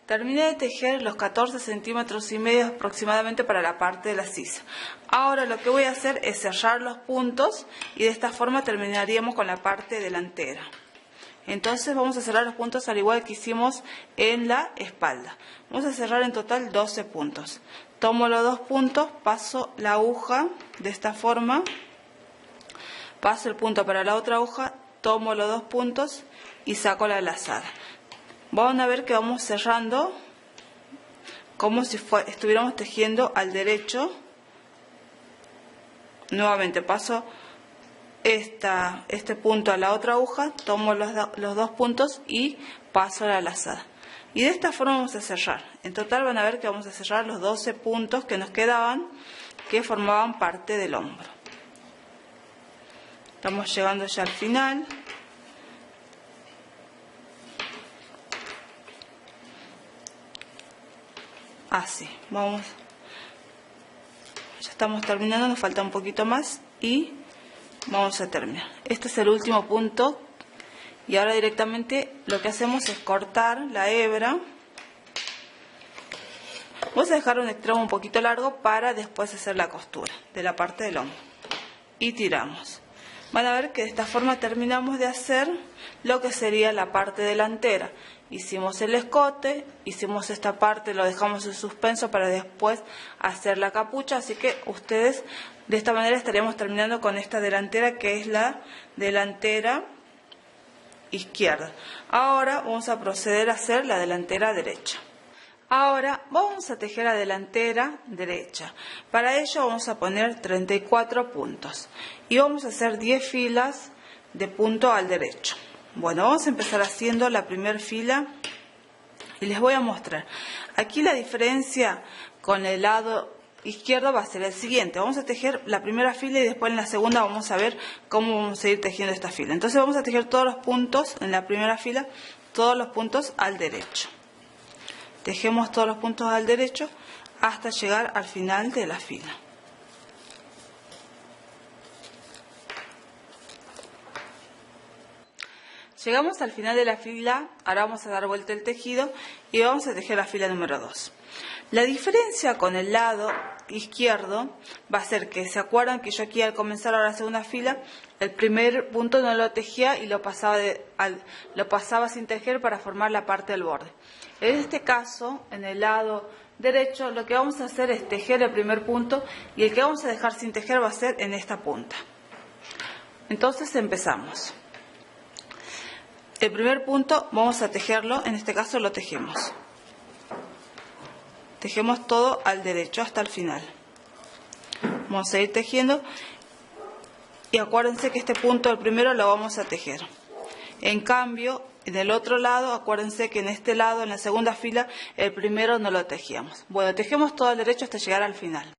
Terminé de tejer los 14 centímetros y medio aproximadamente para la parte de la sisa. Ahora lo que voy a hacer es cerrar los puntos y de esta forma terminaríamos con la parte delantera. Entonces vamos a cerrar los puntos al igual que hicimos en la espalda. Vamos a cerrar en total 12 puntos. Tomo los 2 puntos, paso la aguja de esta forma, paso el punto para la otra aguja, tomo los 2 puntos y saco la lazada. Van a ver que vamos cerrando como si estuviéramos tejiendo al derecho. Nuevamente paso este punto a la otra aguja, tomo los dos puntos y paso a la lazada. Y de esta forma vamos a cerrar. En total van a ver que vamos a cerrar los 12 puntos que nos quedaban, que formaban parte del hombro. Estamos llegando ya al final. Así, vamos. Ya estamos terminando, nos falta un poquito más y vamos a terminar. Este es el último punto. Y ahora directamente lo que hacemos es cortar la hebra. Vamos a dejar un extremo un poquito largo para después hacer la costura de la parte del hombro. Y tiramos. Van a ver que de esta forma terminamos de hacer lo que sería la parte delantera. Hicimos el escote, hicimos esta parte, lo dejamos en suspenso para después hacer la capucha. Así que ustedes de esta manera estaríamos terminando con esta delantera, que es la delantera izquierda. Ahora vamos a proceder a hacer la delantera derecha. Ahora vamos a tejer la delantera derecha. Para ello vamos a poner 34 puntos y vamos a hacer 10 filas de punto al derecho. Bueno, vamos a empezar haciendo la primera fila y les voy a mostrar. Aquí la diferencia con el lado izquierdo va a ser el siguiente. Vamos a tejer la primera fila y después en la segunda vamos a ver cómo vamos a ir tejiendo esta fila. Entonces vamos a tejer todos los puntos en la primera fila, todos los puntos al derecho. Tejemos todos los puntos al derecho hasta llegar al final de la fila. Llegamos al final de la fila, ahora vamos a dar vuelta el tejido y vamos a tejer la fila número 2. La diferencia con el lado izquierdo va a ser que, ¿se acuerdan que yo aquí al comenzar ahora la segunda fila, el primer punto no lo tejía y lo pasaba sin tejer para formar la parte del borde? En este caso, en el lado derecho, lo que vamos a hacer es tejer el primer punto y el que vamos a dejar sin tejer va a ser en esta punta. Entonces empezamos. El primer punto vamos a tejerlo, en este caso lo tejemos. Tejemos todo al derecho hasta el final. Vamos a ir tejiendo y acuérdense que este punto, el primero, lo vamos a tejer. En cambio, en el otro lado, acuérdense que en este lado, en la segunda fila, el primero no lo tejíamos. Bueno, tejemos todo al derecho hasta llegar al final.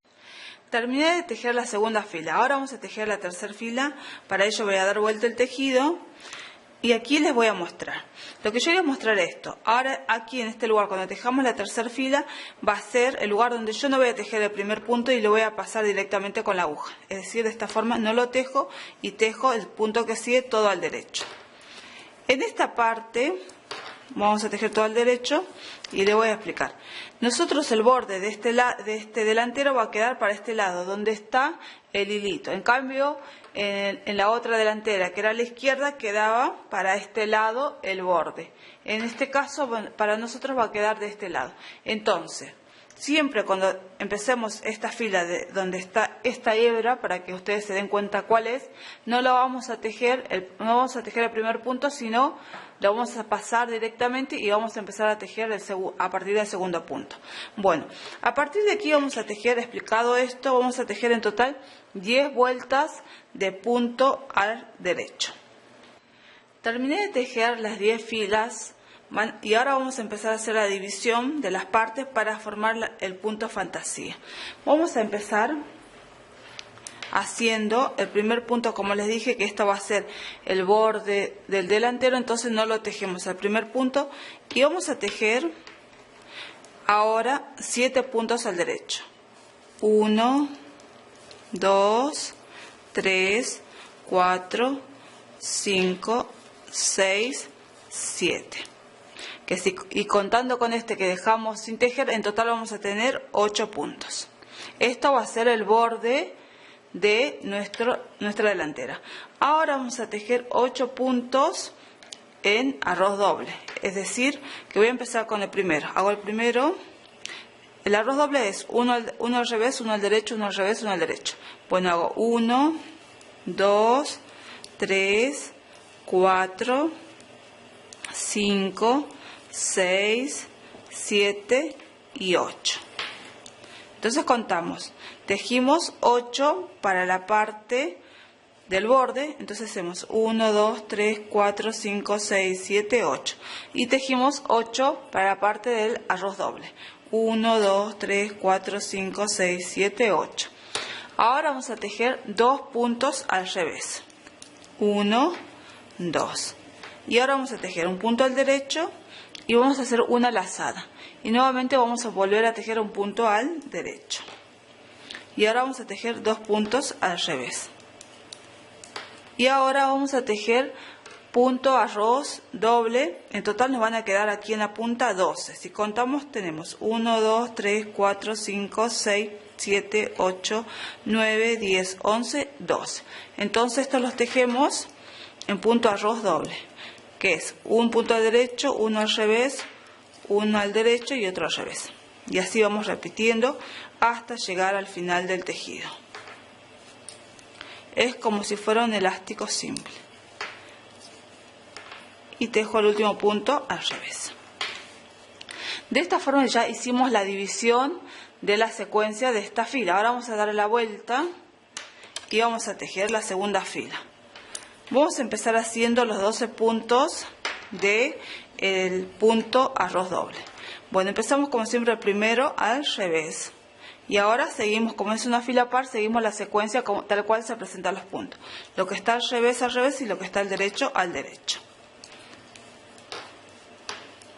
Terminé de tejer la segunda fila. Ahora vamos a tejer la tercera fila. Para ello voy a dar vuelta el tejido. Y aquí les voy a mostrar. Lo que yo voy a mostrar es esto. Ahora aquí en este lugar, cuando tejamos la tercera fila, va a ser el lugar donde yo no voy a tejer el primer punto y lo voy a pasar directamente con la aguja. Es decir, de esta forma no lo tejo y tejo el punto que sigue todo al derecho. En esta parte vamos a tejer todo al derecho y le voy a explicar. Nosotros el borde de este delantero va a quedar para este lado, donde está el hilito. En cambio, en la otra delantera, que era la izquierda, quedaba para este lado el borde. En este caso, para nosotros va a quedar de este lado. Entonces, siempre cuando empecemos esta fila de donde está esta hebra, para que ustedes se den cuenta cuál es, no la vamos a tejer, no vamos a tejer el primer punto, sino lo vamos a pasar directamente y vamos a empezar a tejer a partir del segundo punto. Bueno, a partir de aquí vamos a tejer, explicado esto, vamos a tejer en total 10 vueltas de punto al derecho. Terminé de tejer las 10 filas y ahora vamos a empezar a hacer la división de las partes para formar el punto fantasía. Vamos a empezar haciendo el primer punto, como les dije, que esto va a ser el borde del delantero, entonces no lo tejemos al primer punto y vamos a tejer ahora 7 puntos al derecho. 1, 2, 3, 4, 5, 6, 7. Y contando con este que dejamos sin tejer, en total vamos a tener 8 puntos. Esto va a ser el borde de nuestra delantera. Ahora vamos a tejer 8 puntos en arroz doble. Es decir, que voy a empezar con el primero. Hago el primero. El arroz doble es uno al revés, uno al derecho, uno al revés, uno al derecho. Bueno, hago 1, 2, 3, 4, 5, 6, 7 y 8. Entonces contamos. Tejimos 8 para la parte del borde. Entonces hacemos 1, 2, 3, 4, 5, 6, 7, 8 y tejimos 8 para la parte del arroz doble. 1, 2, 3, 4, 5, 6, 7, 8. Ahora vamos a tejer 2 puntos al revés. 1, 2. Y ahora vamos a tejer un punto al derecho y vamos a hacer una lazada. Y nuevamente vamos a volver a tejer un punto al derecho. Y ahora vamos a tejer 2 puntos al revés. Y ahora vamos a tejer punto arroz doble. En total nos van a quedar aquí en la punta 12. Si contamos tenemos 1, 2, 3, 4, 5, 6, 7, 8, 9, 10, 11, 12. Entonces estos los tejemos en punto arroz doble, que es un punto al derecho, uno al revés, uno al derecho y otro al revés. Y así vamos repitiendo hasta llegar al final del tejido. Es como si fuera un elástico simple. Y tejo el último punto al revés. De esta forma ya hicimos la división de la secuencia de esta fila. Ahora vamos a dar la vuelta y vamos a tejer la segunda fila. Vamos a empezar haciendo los 12 puntos del punto arroz doble. Bueno, empezamos como siempre primero al revés. Y ahora seguimos, como es una fila par, seguimos la secuencia tal cual se presentan los puntos. Lo que está al revés y lo que está al derecho al derecho.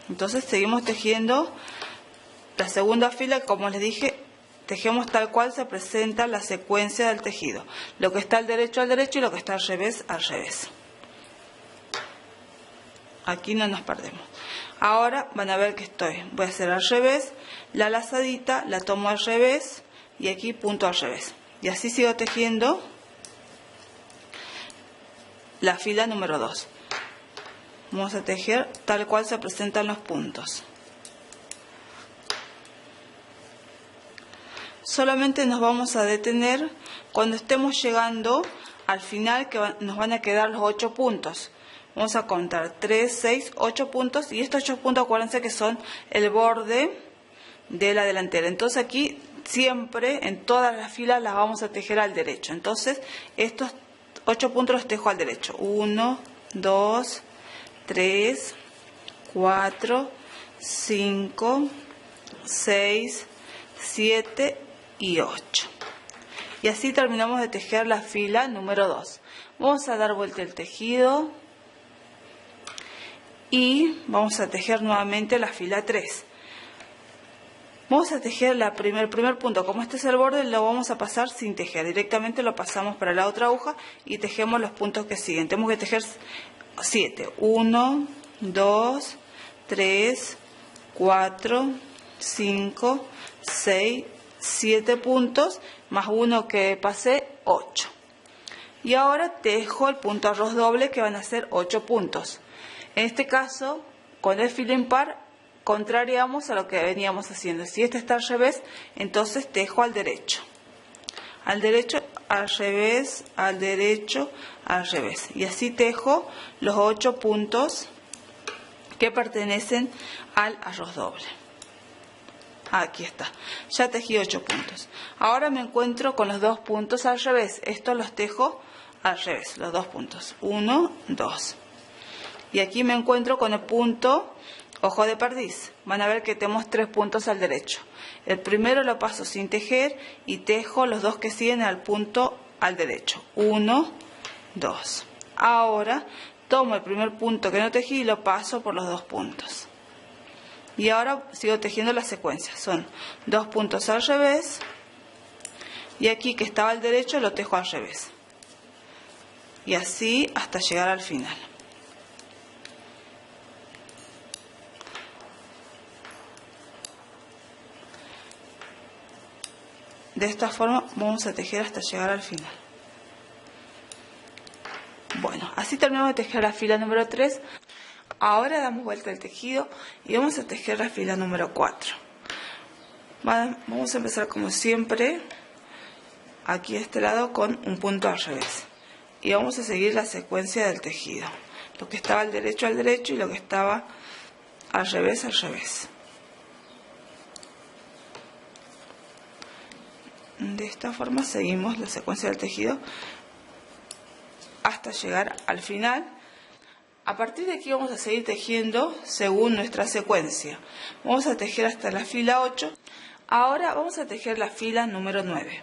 Entonces seguimos tejiendo la segunda fila, como les dije, tejemos tal cual se presenta la secuencia del tejido. Lo que está al derecho y lo que está al revés al revés. Aquí no nos perdemos. Ahora van a ver que voy a hacer al revés, la lazadita, la tomo al revés y aquí punto al revés. Y así sigo tejiendo la fila número 2. Vamos a tejer tal cual se presentan los puntos. Solamente nos vamos a detener cuando estemos llegando al final, que nos van a quedar los 8 puntos. Vamos a contar 3, 6, 8 puntos y estos 8 puntos acuérdense que son el borde de la delantera. Entonces aquí siempre en todas las filas las vamos a tejer al derecho. Entonces estos 8 puntos los tejo al derecho. 1, 2, 3, 4, 5, 6, 7 y 8. Y así terminamos de tejer la fila número 2. Vamos a dar vuelta el tejido y vamos a tejer nuevamente la fila 3. Vamos a tejer el primer punto. Como este es el borde, lo vamos a pasar sin tejer. Directamente lo pasamos para la otra aguja y tejemos los puntos que siguen. Tenemos que tejer 7. 1, 2, 3, 4, 5, 6, 7 puntos, más uno que pasé, 8. Y ahora tejo el punto arroz doble, que van a ser 8 puntos. En este caso, con el filo impar, contrariamos a lo que veníamos haciendo. Si este está al revés, entonces tejo al derecho. Al derecho, al revés, al derecho, al revés. Y así tejo los 8 puntos que pertenecen al arroz doble. Aquí está. Ya tejí 8 puntos. Ahora me encuentro con los 2 puntos al revés. Estos los tejo al revés, los 2 puntos. 1, 2. Y aquí me encuentro con el punto ojo de perdiz. Van a ver que tenemos 3 puntos al derecho. El primero lo paso sin tejer y tejo los 2 que siguen al punto al derecho. 1, 2. Ahora tomo el primer punto que no tejí y lo paso por los 2 puntos. Y ahora sigo tejiendo la secuencia. Son 2 puntos al revés. Y aquí que estaba al derecho lo tejo al revés. Y así hasta llegar al final. De esta forma vamos a tejer hasta llegar al final. Bueno, así terminamos de tejer la fila número 3. Ahora damos vuelta al tejido y vamos a tejer la fila número 4. Vamos a empezar como siempre, aquí a este lado con un punto al revés. Y vamos a seguir la secuencia del tejido. Lo que estaba al derecho y lo que estaba al revés al revés. De esta forma seguimos la secuencia del tejido hasta llegar al final. A partir de aquí vamos a seguir tejiendo según nuestra secuencia. Vamos a tejer hasta la fila 8. Ahora vamos a tejer la fila número 9.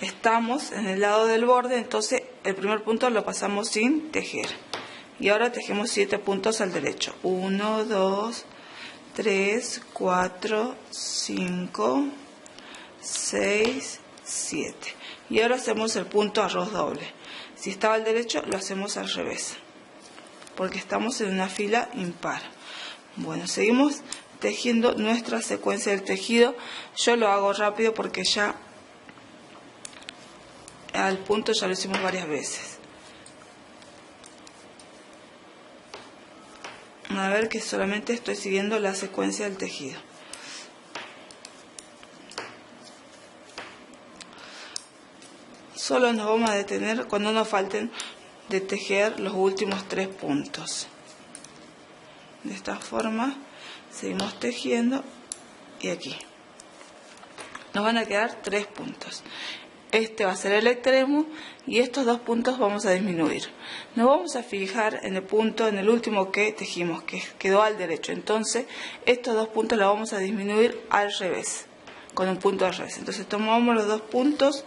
Estamos en el lado del borde, entonces el primer punto lo pasamos sin tejer. Y ahora tejemos 7 puntos al derecho. 1, 2, 3, 4, 5, 6, 7. Y ahora hacemos el punto arroz doble. Si estaba al derecho, lo hacemos al revés, porque estamos en una fila impar. Bueno, seguimos tejiendo nuestra secuencia del tejido. Yo lo hago rápido porque ya al punto ya lo hicimos varias veces. A ver que solamente estoy siguiendo la secuencia del tejido. Solo nos vamos a detener cuando nos falten de tejer los últimos 3 puntos. De esta forma seguimos tejiendo y aquí nos van a quedar 3 puntos. Este va a ser el extremo y estos 2 puntos vamos a disminuir. Nos vamos a fijar en el punto, en el último que tejimos, que quedó al derecho. Entonces estos 2 puntos los vamos a disminuir al revés, con un punto al revés. Entonces tomamos los 2 puntos,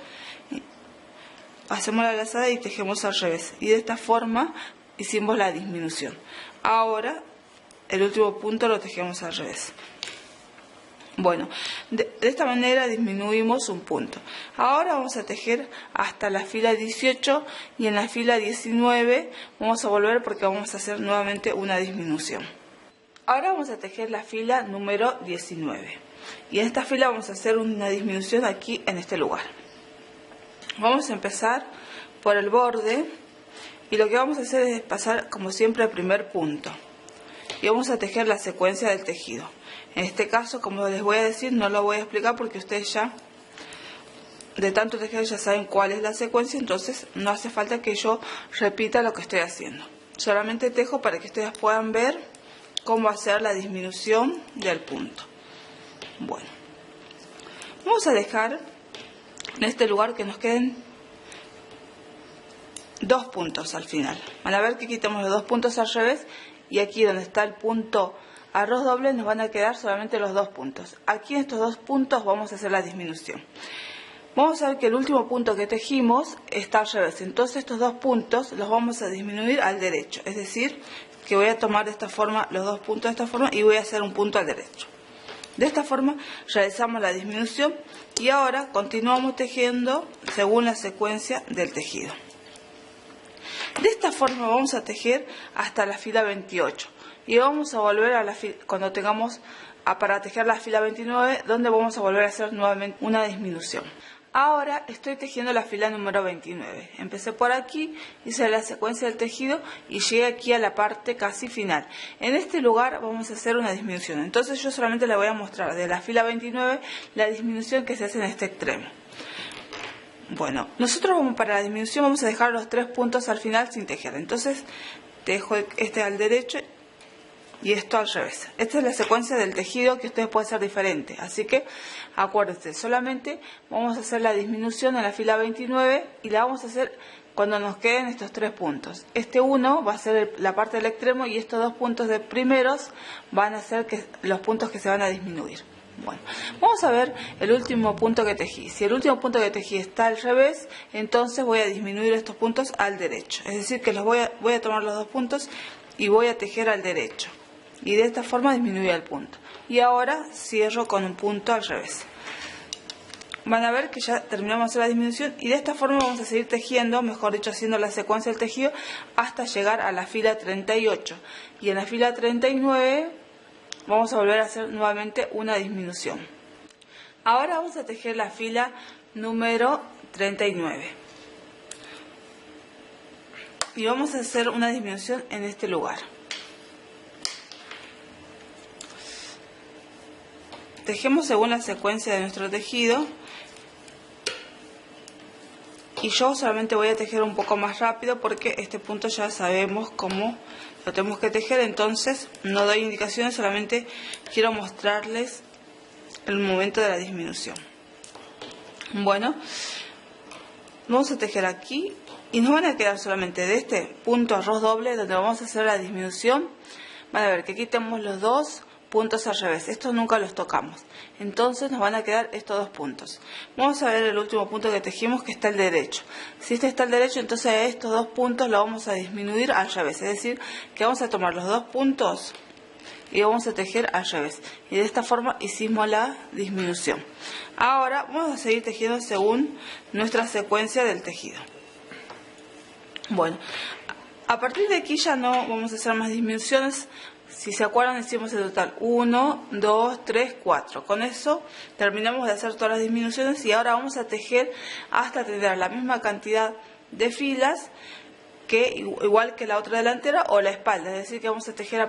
hacemos la lazada y tejemos al revés. Y de esta forma hicimos la disminución. Ahora el último punto lo tejemos al revés. Bueno, de esta manera disminuimos un punto. Ahora vamos a tejer hasta la fila 18 y en la fila 19 vamos a volver porque vamos a hacer nuevamente una disminución. Ahora vamos a tejer la fila número 19 y en esta fila vamos a hacer una disminución aquí en este lugar. Vamos a empezar por el borde y lo que vamos a hacer es pasar como siempre el primer punto y vamos a tejer la secuencia del tejido. En este caso, como les voy a decir, no lo voy a explicar porque ustedes ya de tanto tejer ya saben cuál es la secuencia, entonces no hace falta que yo repita lo que estoy haciendo. Solamente tejo para que ustedes puedan ver cómo hacer la disminución del punto. Bueno, vamos a dejar en este lugar que nos queden 2 puntos al final. Van a ver que quitamos los 2 puntos al revés y aquí donde está el punto arroz doble nos van a quedar solamente los 2 puntos. Aquí en estos 2 puntos vamos a hacer la disminución. Vamos a ver que el último punto que tejimos está al revés. Entonces estos 2 puntos los vamos a disminuir al derecho. Es decir, que voy a tomar de esta forma los 2 puntos de esta forma y voy a hacer un punto al derecho. De esta forma realizamos la disminución y ahora continuamos tejiendo según la secuencia del tejido. De esta forma vamos a tejer hasta la fila 28 y vamos a volver a la fila cuando tengamos para tejer la fila 29, donde vamos a volver a hacer nuevamente una disminución. Ahora estoy tejiendo la fila número 29. Empecé por aquí, hice la secuencia del tejido y llegué aquí a la parte casi final. En este lugar vamos a hacer una disminución. Entonces yo solamente le voy a mostrar de la fila 29 la disminución que se hace en este extremo. Bueno, nosotros para la disminución vamos a dejar los 3 puntos al final sin tejer. Entonces tejo este al derecho y esto al revés. Esta es la secuencia del tejido que ustedes pueden hacer diferente. Así que acuérdense, solamente vamos a hacer la disminución en la fila 29 y la vamos a hacer cuando nos queden estos 3 puntos. Este 1 va a ser la parte del extremo y estos 2 puntos de primeros van a ser los puntos que se van a disminuir. Bueno, vamos a ver el último punto que tejí. Si el último punto que tejí está al revés, entonces voy a disminuir estos puntos al derecho. Es decir, que voy a tomar los 2 puntos y voy a tejer al derecho. Y de esta forma disminuir el punto. Y ahora cierro con un punto al revés. Van a ver que ya terminamos de hacer la disminución y de esta forma vamos a seguir tejiendo, mejor dicho, haciendo la secuencia del tejido hasta llegar a la fila 38. Y en la fila 39... vamos a volver a hacer nuevamente una disminución. Ahora vamos a tejer la fila número 39. Y vamos a hacer una disminución en este lugar. Tejemos según la secuencia de nuestro tejido. Y yo solamente voy a tejer un poco más rápido porque este punto ya sabemos cómo lo tenemos que tejer, entonces no doy indicaciones, solamente quiero mostrarles el momento de la disminución. Bueno, vamos a tejer aquí Y nos van a quedar solamente de este punto arroz doble donde vamos a hacer la disminución. Van a ver que aquí tenemos los dos puntos al revés, estos nunca los tocamos, entonces nos van a quedar estos dos puntos. Vamos a ver el último punto que tejimos, que está el derecho. Si este está el derecho, entonces estos dos puntos los vamos a disminuir al revés, es decir, que vamos a tomar los dos puntos y vamos a tejer al revés, y de esta forma hicimos la disminución. Ahora vamos a seguir tejiendo según nuestra secuencia del tejido. Bueno, a partir de aquí ya no vamos a hacer más disminuciones. Si se acuerdan, hicimos el total 1, 2, 3, 4. Con eso terminamos de hacer todas las disminuciones y ahora vamos a tejer hasta tener la misma cantidad de filas, que igual que la otra delantera o la espalda. Es decir, que vamos a tejer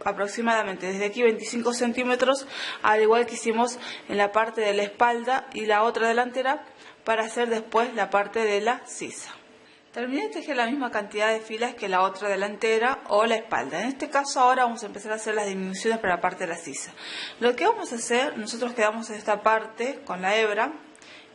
aproximadamente desde aquí 25 centímetros, al igual que hicimos en la parte de la espalda y la otra delantera, para hacer después la parte de la sisa. Terminé de tejer la misma cantidad de filas que la otra delantera o la espalda. En este caso ahora vamos a empezar a hacer las disminuciones para la parte de la sisa. Lo que vamos a hacer, nosotros quedamos en esta parte con la hebra,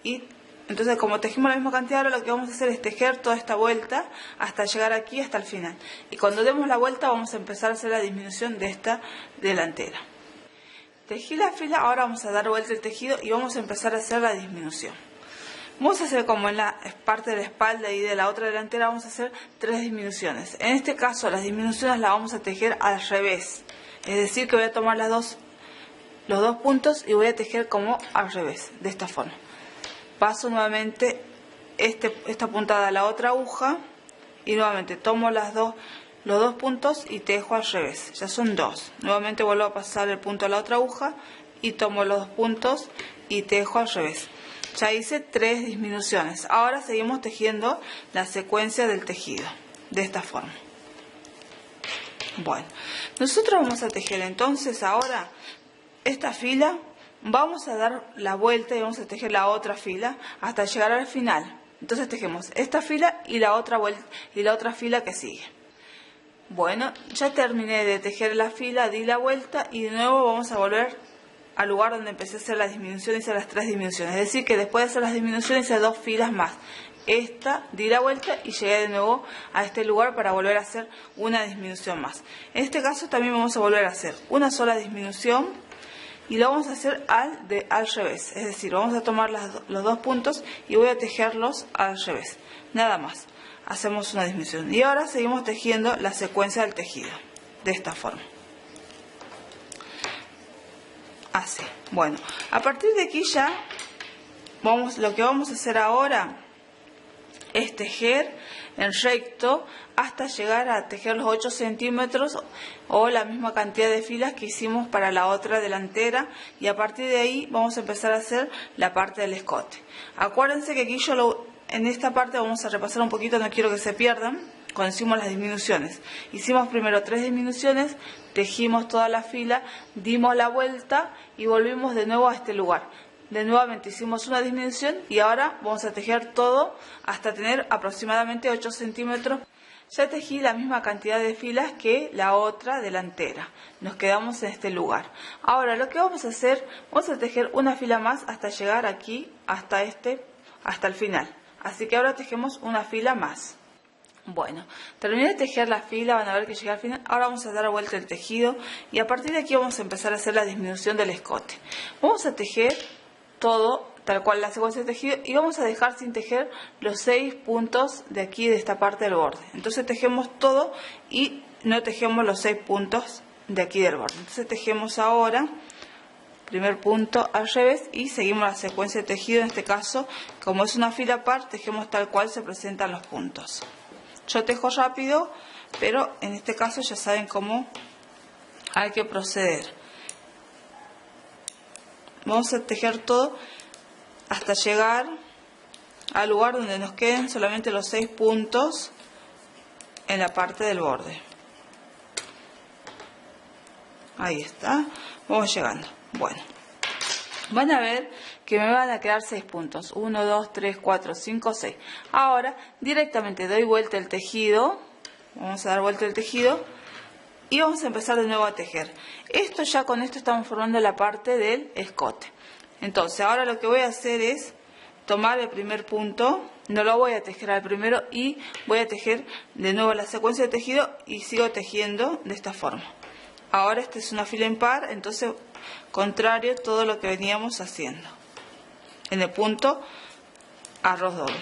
y entonces como tejimos la misma cantidad, ahora lo que vamos a hacer es tejer toda esta vuelta hasta llegar aquí, hasta el final. Y cuando demos la vuelta vamos a empezar a hacer la disminución de esta delantera. Tejí la fila, ahora vamos a dar vuelta el tejido y vamos a empezar a hacer la disminución. Vamos a hacer como en la parte de la espalda y de la otra delantera, vamos a hacer 3 disminuciones. En este caso las disminuciones las vamos a tejer al revés. Es decir, que voy a tomar los dos puntos y voy a tejer como al revés, de esta forma. Paso nuevamente esta puntada a la otra aguja y nuevamente tomo los dos puntos y tejo al revés. Ya son 2. Nuevamente vuelvo a pasar el punto a la otra aguja y tomo los 2 puntos y tejo al revés. Ya hice 3 disminuciones. Ahora seguimos tejiendo la secuencia del tejido, de esta forma. Bueno, nosotros vamos a tejer entonces ahora esta fila, vamos a dar la vuelta y vamos a tejer la otra fila hasta llegar al final. Entonces tejemos esta fila y la otra vuelta y la otra fila que sigue. Bueno, ya terminé de tejer la fila, di la vuelta y de nuevo vamos a volver al lugar donde empecé a hacer la disminución y hice las 3 disminuciones. Es decir, que después de hacer las disminuciones hice 2 filas más. Esta, di la vuelta y llegué de nuevo a este lugar para volver a hacer una disminución más. En este caso también vamos a volver a hacer una sola disminución y lo vamos a hacer al revés. Es decir, vamos a tomar los 2 puntos y voy a tejerlos al revés. Nada más. Hacemos una disminución. Y ahora seguimos tejiendo la secuencia del tejido. De esta forma. Así. Bueno, a partir de aquí ya lo que vamos a hacer ahora es tejer en recto hasta llegar a tejer los 8 centímetros o la misma cantidad de filas que hicimos para la otra delantera, y a partir de ahí vamos a empezar a hacer la parte del escote. Acuérdense que aquí en esta parte vamos a repasar un poquito, no quiero que se pierdan. Cuando hicimos las disminuciones, hicimos primero 3 disminuciones, tejimos toda la fila, dimos la vuelta y volvimos de nuevo a este lugar. Nuevamente hicimos una disminución y ahora vamos a tejer todo hasta tener aproximadamente 8 centímetros. Ya tejí la misma cantidad de filas que la otra delantera. Nos quedamos en este lugar. Ahora lo que vamos a hacer, vamos a tejer una fila más hasta llegar aquí, hasta el final. Así que ahora tejemos una fila más. Bueno, terminé de tejer la fila, van a ver que llegué al final. Ahora vamos a dar vuelta el tejido y a partir de aquí vamos a empezar a hacer la disminución del escote. Vamos a tejer todo tal cual la secuencia de tejido y vamos a dejar sin tejer los 6 puntos de aquí, de esta parte del borde. Entonces tejemos todo y no tejemos los 6 puntos de aquí del borde. Entonces tejemos ahora primer punto al revés y seguimos la secuencia de tejido. En este caso, como es una fila par, tejemos tal cual se presentan los puntos. Yo tejo rápido, pero en este caso ya saben cómo hay que proceder. Vamos a tejer todo hasta llegar al lugar donde nos queden solamente los 6 puntos en la parte del borde. Ahí está, vamos llegando. Bueno, van a ver que me van a quedar 6 puntos. 1, 2, 3, 4, 5, 6. Ahora directamente doy vuelta el tejido. Vamos a dar vuelta el tejido y vamos a empezar de nuevo a tejer. Con esto estamos formando la parte del escote. Entonces ahora lo que voy a hacer es tomar el primer punto no lo voy a tejer al primero y voy a tejer de nuevo la secuencia de tejido y sigo tejiendo de esta forma. Ahora esta es una fila impar, entonces contrario a todo lo que veníamos haciendo en el punto arroz doble.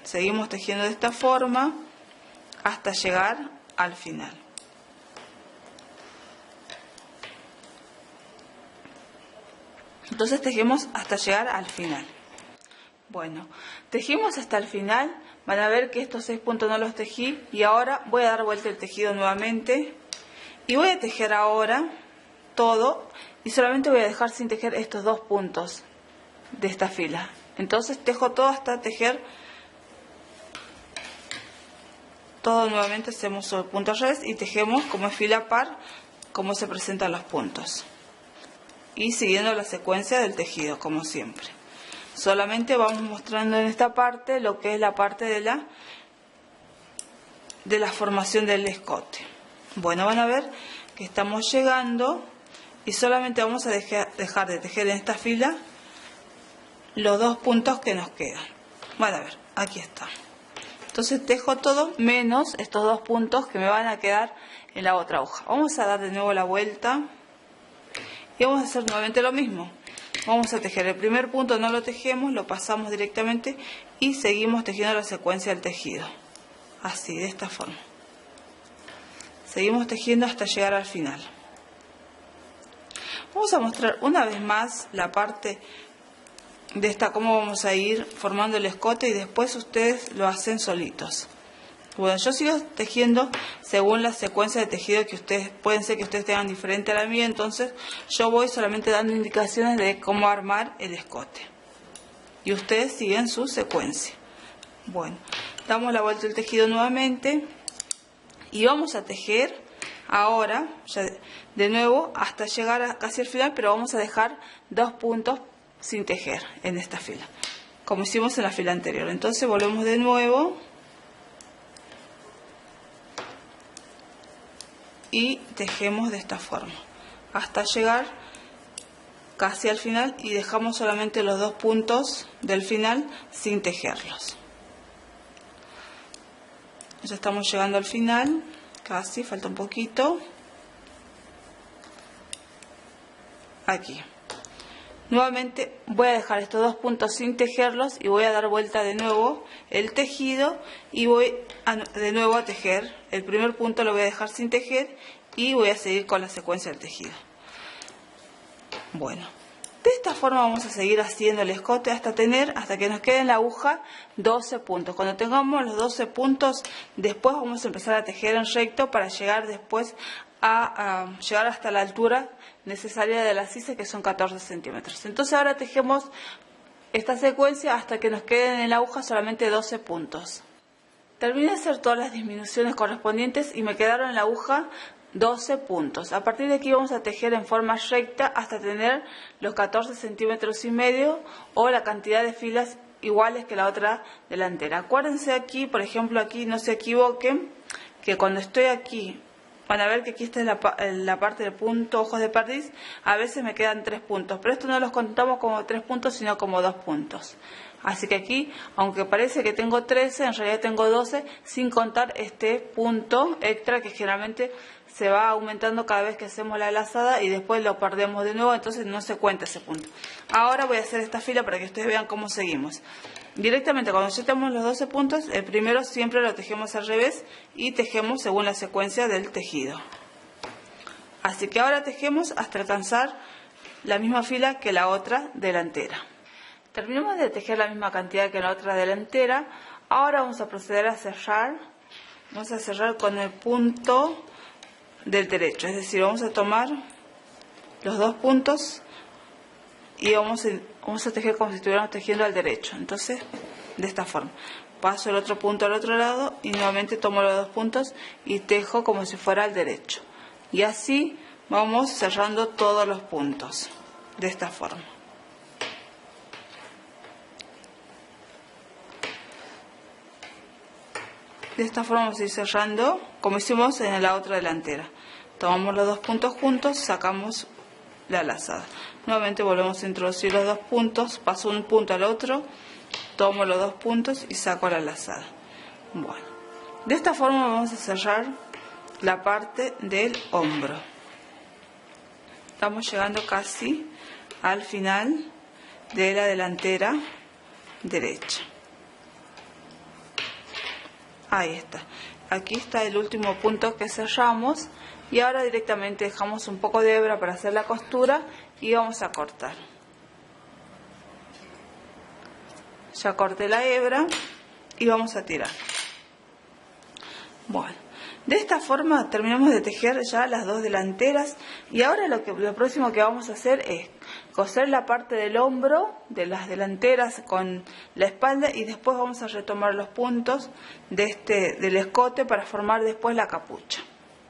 Seguimos tejiendo de esta forma hasta llegar al final. Entonces tejemos hasta llegar al final. Bueno, tejimos hasta el final. Van a ver que estos 6 puntos no los tejí y ahora voy a dar vuelta el tejido nuevamente y voy a tejer ahora todo y solamente voy a dejar sin tejer estos 2 puntos de esta fila. Entonces tejo todo hasta tejer todo nuevamente. Hacemos el punto al revés y tejemos como es fila par, como se presentan los puntos y siguiendo la secuencia del tejido como siempre. Solamente vamos mostrando en esta parte lo que es la parte de la formación del escote. Bueno, van a ver que estamos llegando y solamente vamos a dejar de tejer en esta fila los 2 puntos que nos quedan. Van a ver, aquí está. Entonces tejo todo menos estos 2 puntos que me van a quedar en la otra hoja. Vamos a dar de nuevo la vuelta y vamos a hacer nuevamente lo mismo. Vamos a tejer el primer punto, no lo tejemos, lo pasamos directamente y seguimos tejiendo la secuencia del tejido. Así, de esta forma. Seguimos tejiendo hasta llegar al final. Vamos a mostrar una vez más la parte de esta, cómo vamos a ir formando el escote y después ustedes lo hacen solitos. Bueno, yo sigo tejiendo según la secuencia de tejido que ustedes, pueden ser que ustedes tengan diferente a la mía, entonces yo voy solamente dando indicaciones de cómo armar el escote. Y ustedes siguen su secuencia. Bueno, damos la vuelta del tejido nuevamente y vamos a tejer ahora, ya de nuevo, hasta llegar casi al final, pero vamos a dejar 2 puntos sin tejer en esta fila, como hicimos en la fila anterior. Entonces volvemos de nuevo y tejemos de esta forma hasta llegar casi al final y dejamos solamente los 2 puntos del final sin tejerlos. Ya estamos llegando al final, casi, falta un poquito. Aquí nuevamente voy a dejar estos 2 puntos sin tejerlos y voy a dar vuelta de nuevo el tejido y voy de nuevo a tejer. El primer punto lo voy a dejar sin tejer y voy a seguir con la secuencia del tejido. Bueno, de esta forma vamos a seguir haciendo el escote hasta que nos quede en la aguja 12 puntos. Cuando tengamos los 12 puntos, después vamos a empezar a tejer en recto para llegar después a llegar hasta la altura necesaria de la sisa, que son 14 centímetros. Entonces ahora tejemos esta secuencia hasta que nos queden en la aguja solamente 12 puntos. Terminé de hacer todas las disminuciones correspondientes y me quedaron en la aguja 12 puntos. A partir de aquí vamos a tejer en forma recta hasta tener los 14 centímetros y medio o la cantidad de filas iguales que la otra delantera. Acuérdense aquí, por ejemplo, aquí no se equivoquen, que cuando estoy aquí, van a ver que aquí está la parte del punto ojos de perdiz, a veces me quedan 3 puntos, pero esto no los contamos como 3 puntos, sino como 2 puntos. Así que aquí, aunque parece que tengo 13, en realidad tengo 12, sin contar este punto extra que generalmente se va aumentando cada vez que hacemos la lazada y después lo perdemos de nuevo, entonces no se cuenta ese punto. Ahora voy a hacer esta fila para que ustedes vean cómo seguimos. Directamente cuando ya tenemos los 12 puntos, el primero siempre lo tejemos al revés y tejemos según la secuencia del tejido. Así que ahora tejemos hasta alcanzar la misma fila que la otra delantera. Terminamos de tejer la misma cantidad que la otra delantera. Ahora vamos a proceder a cerrar. Vamos a cerrar con el punto del derecho, es decir, vamos a tomar los 2 puntos y vamos a tejer como si estuviéramos tejiendo al derecho. Entonces, de esta forma, paso el otro punto al otro lado y nuevamente tomo los 2 puntos y tejo como si fuera al derecho. Y así vamos cerrando todos los puntos, de esta forma. De esta forma vamos a ir cerrando como hicimos en la otra delantera. Tomamos los 2 puntos juntos, sacamos la lazada. Nuevamente volvemos a introducir los 2 puntos, paso un punto al otro tomo los 2 puntos y saco la lazada. Bueno, de esta forma vamos a cerrar la parte del hombro. Estamos llegando casi al final de la delantera derecha. Ahí está. Aquí está el último punto que cerramos y ahora directamente dejamos un poco de hebra para hacer la costura y vamos a cortar. Ya corté la hebra y vamos a tirar. Bueno, de esta forma terminamos de tejer ya las 2 delanteras y ahora lo próximo que vamos a hacer es coser la parte del hombro de las delanteras con la espalda y después vamos a retomar los puntos del escote para formar después la capucha.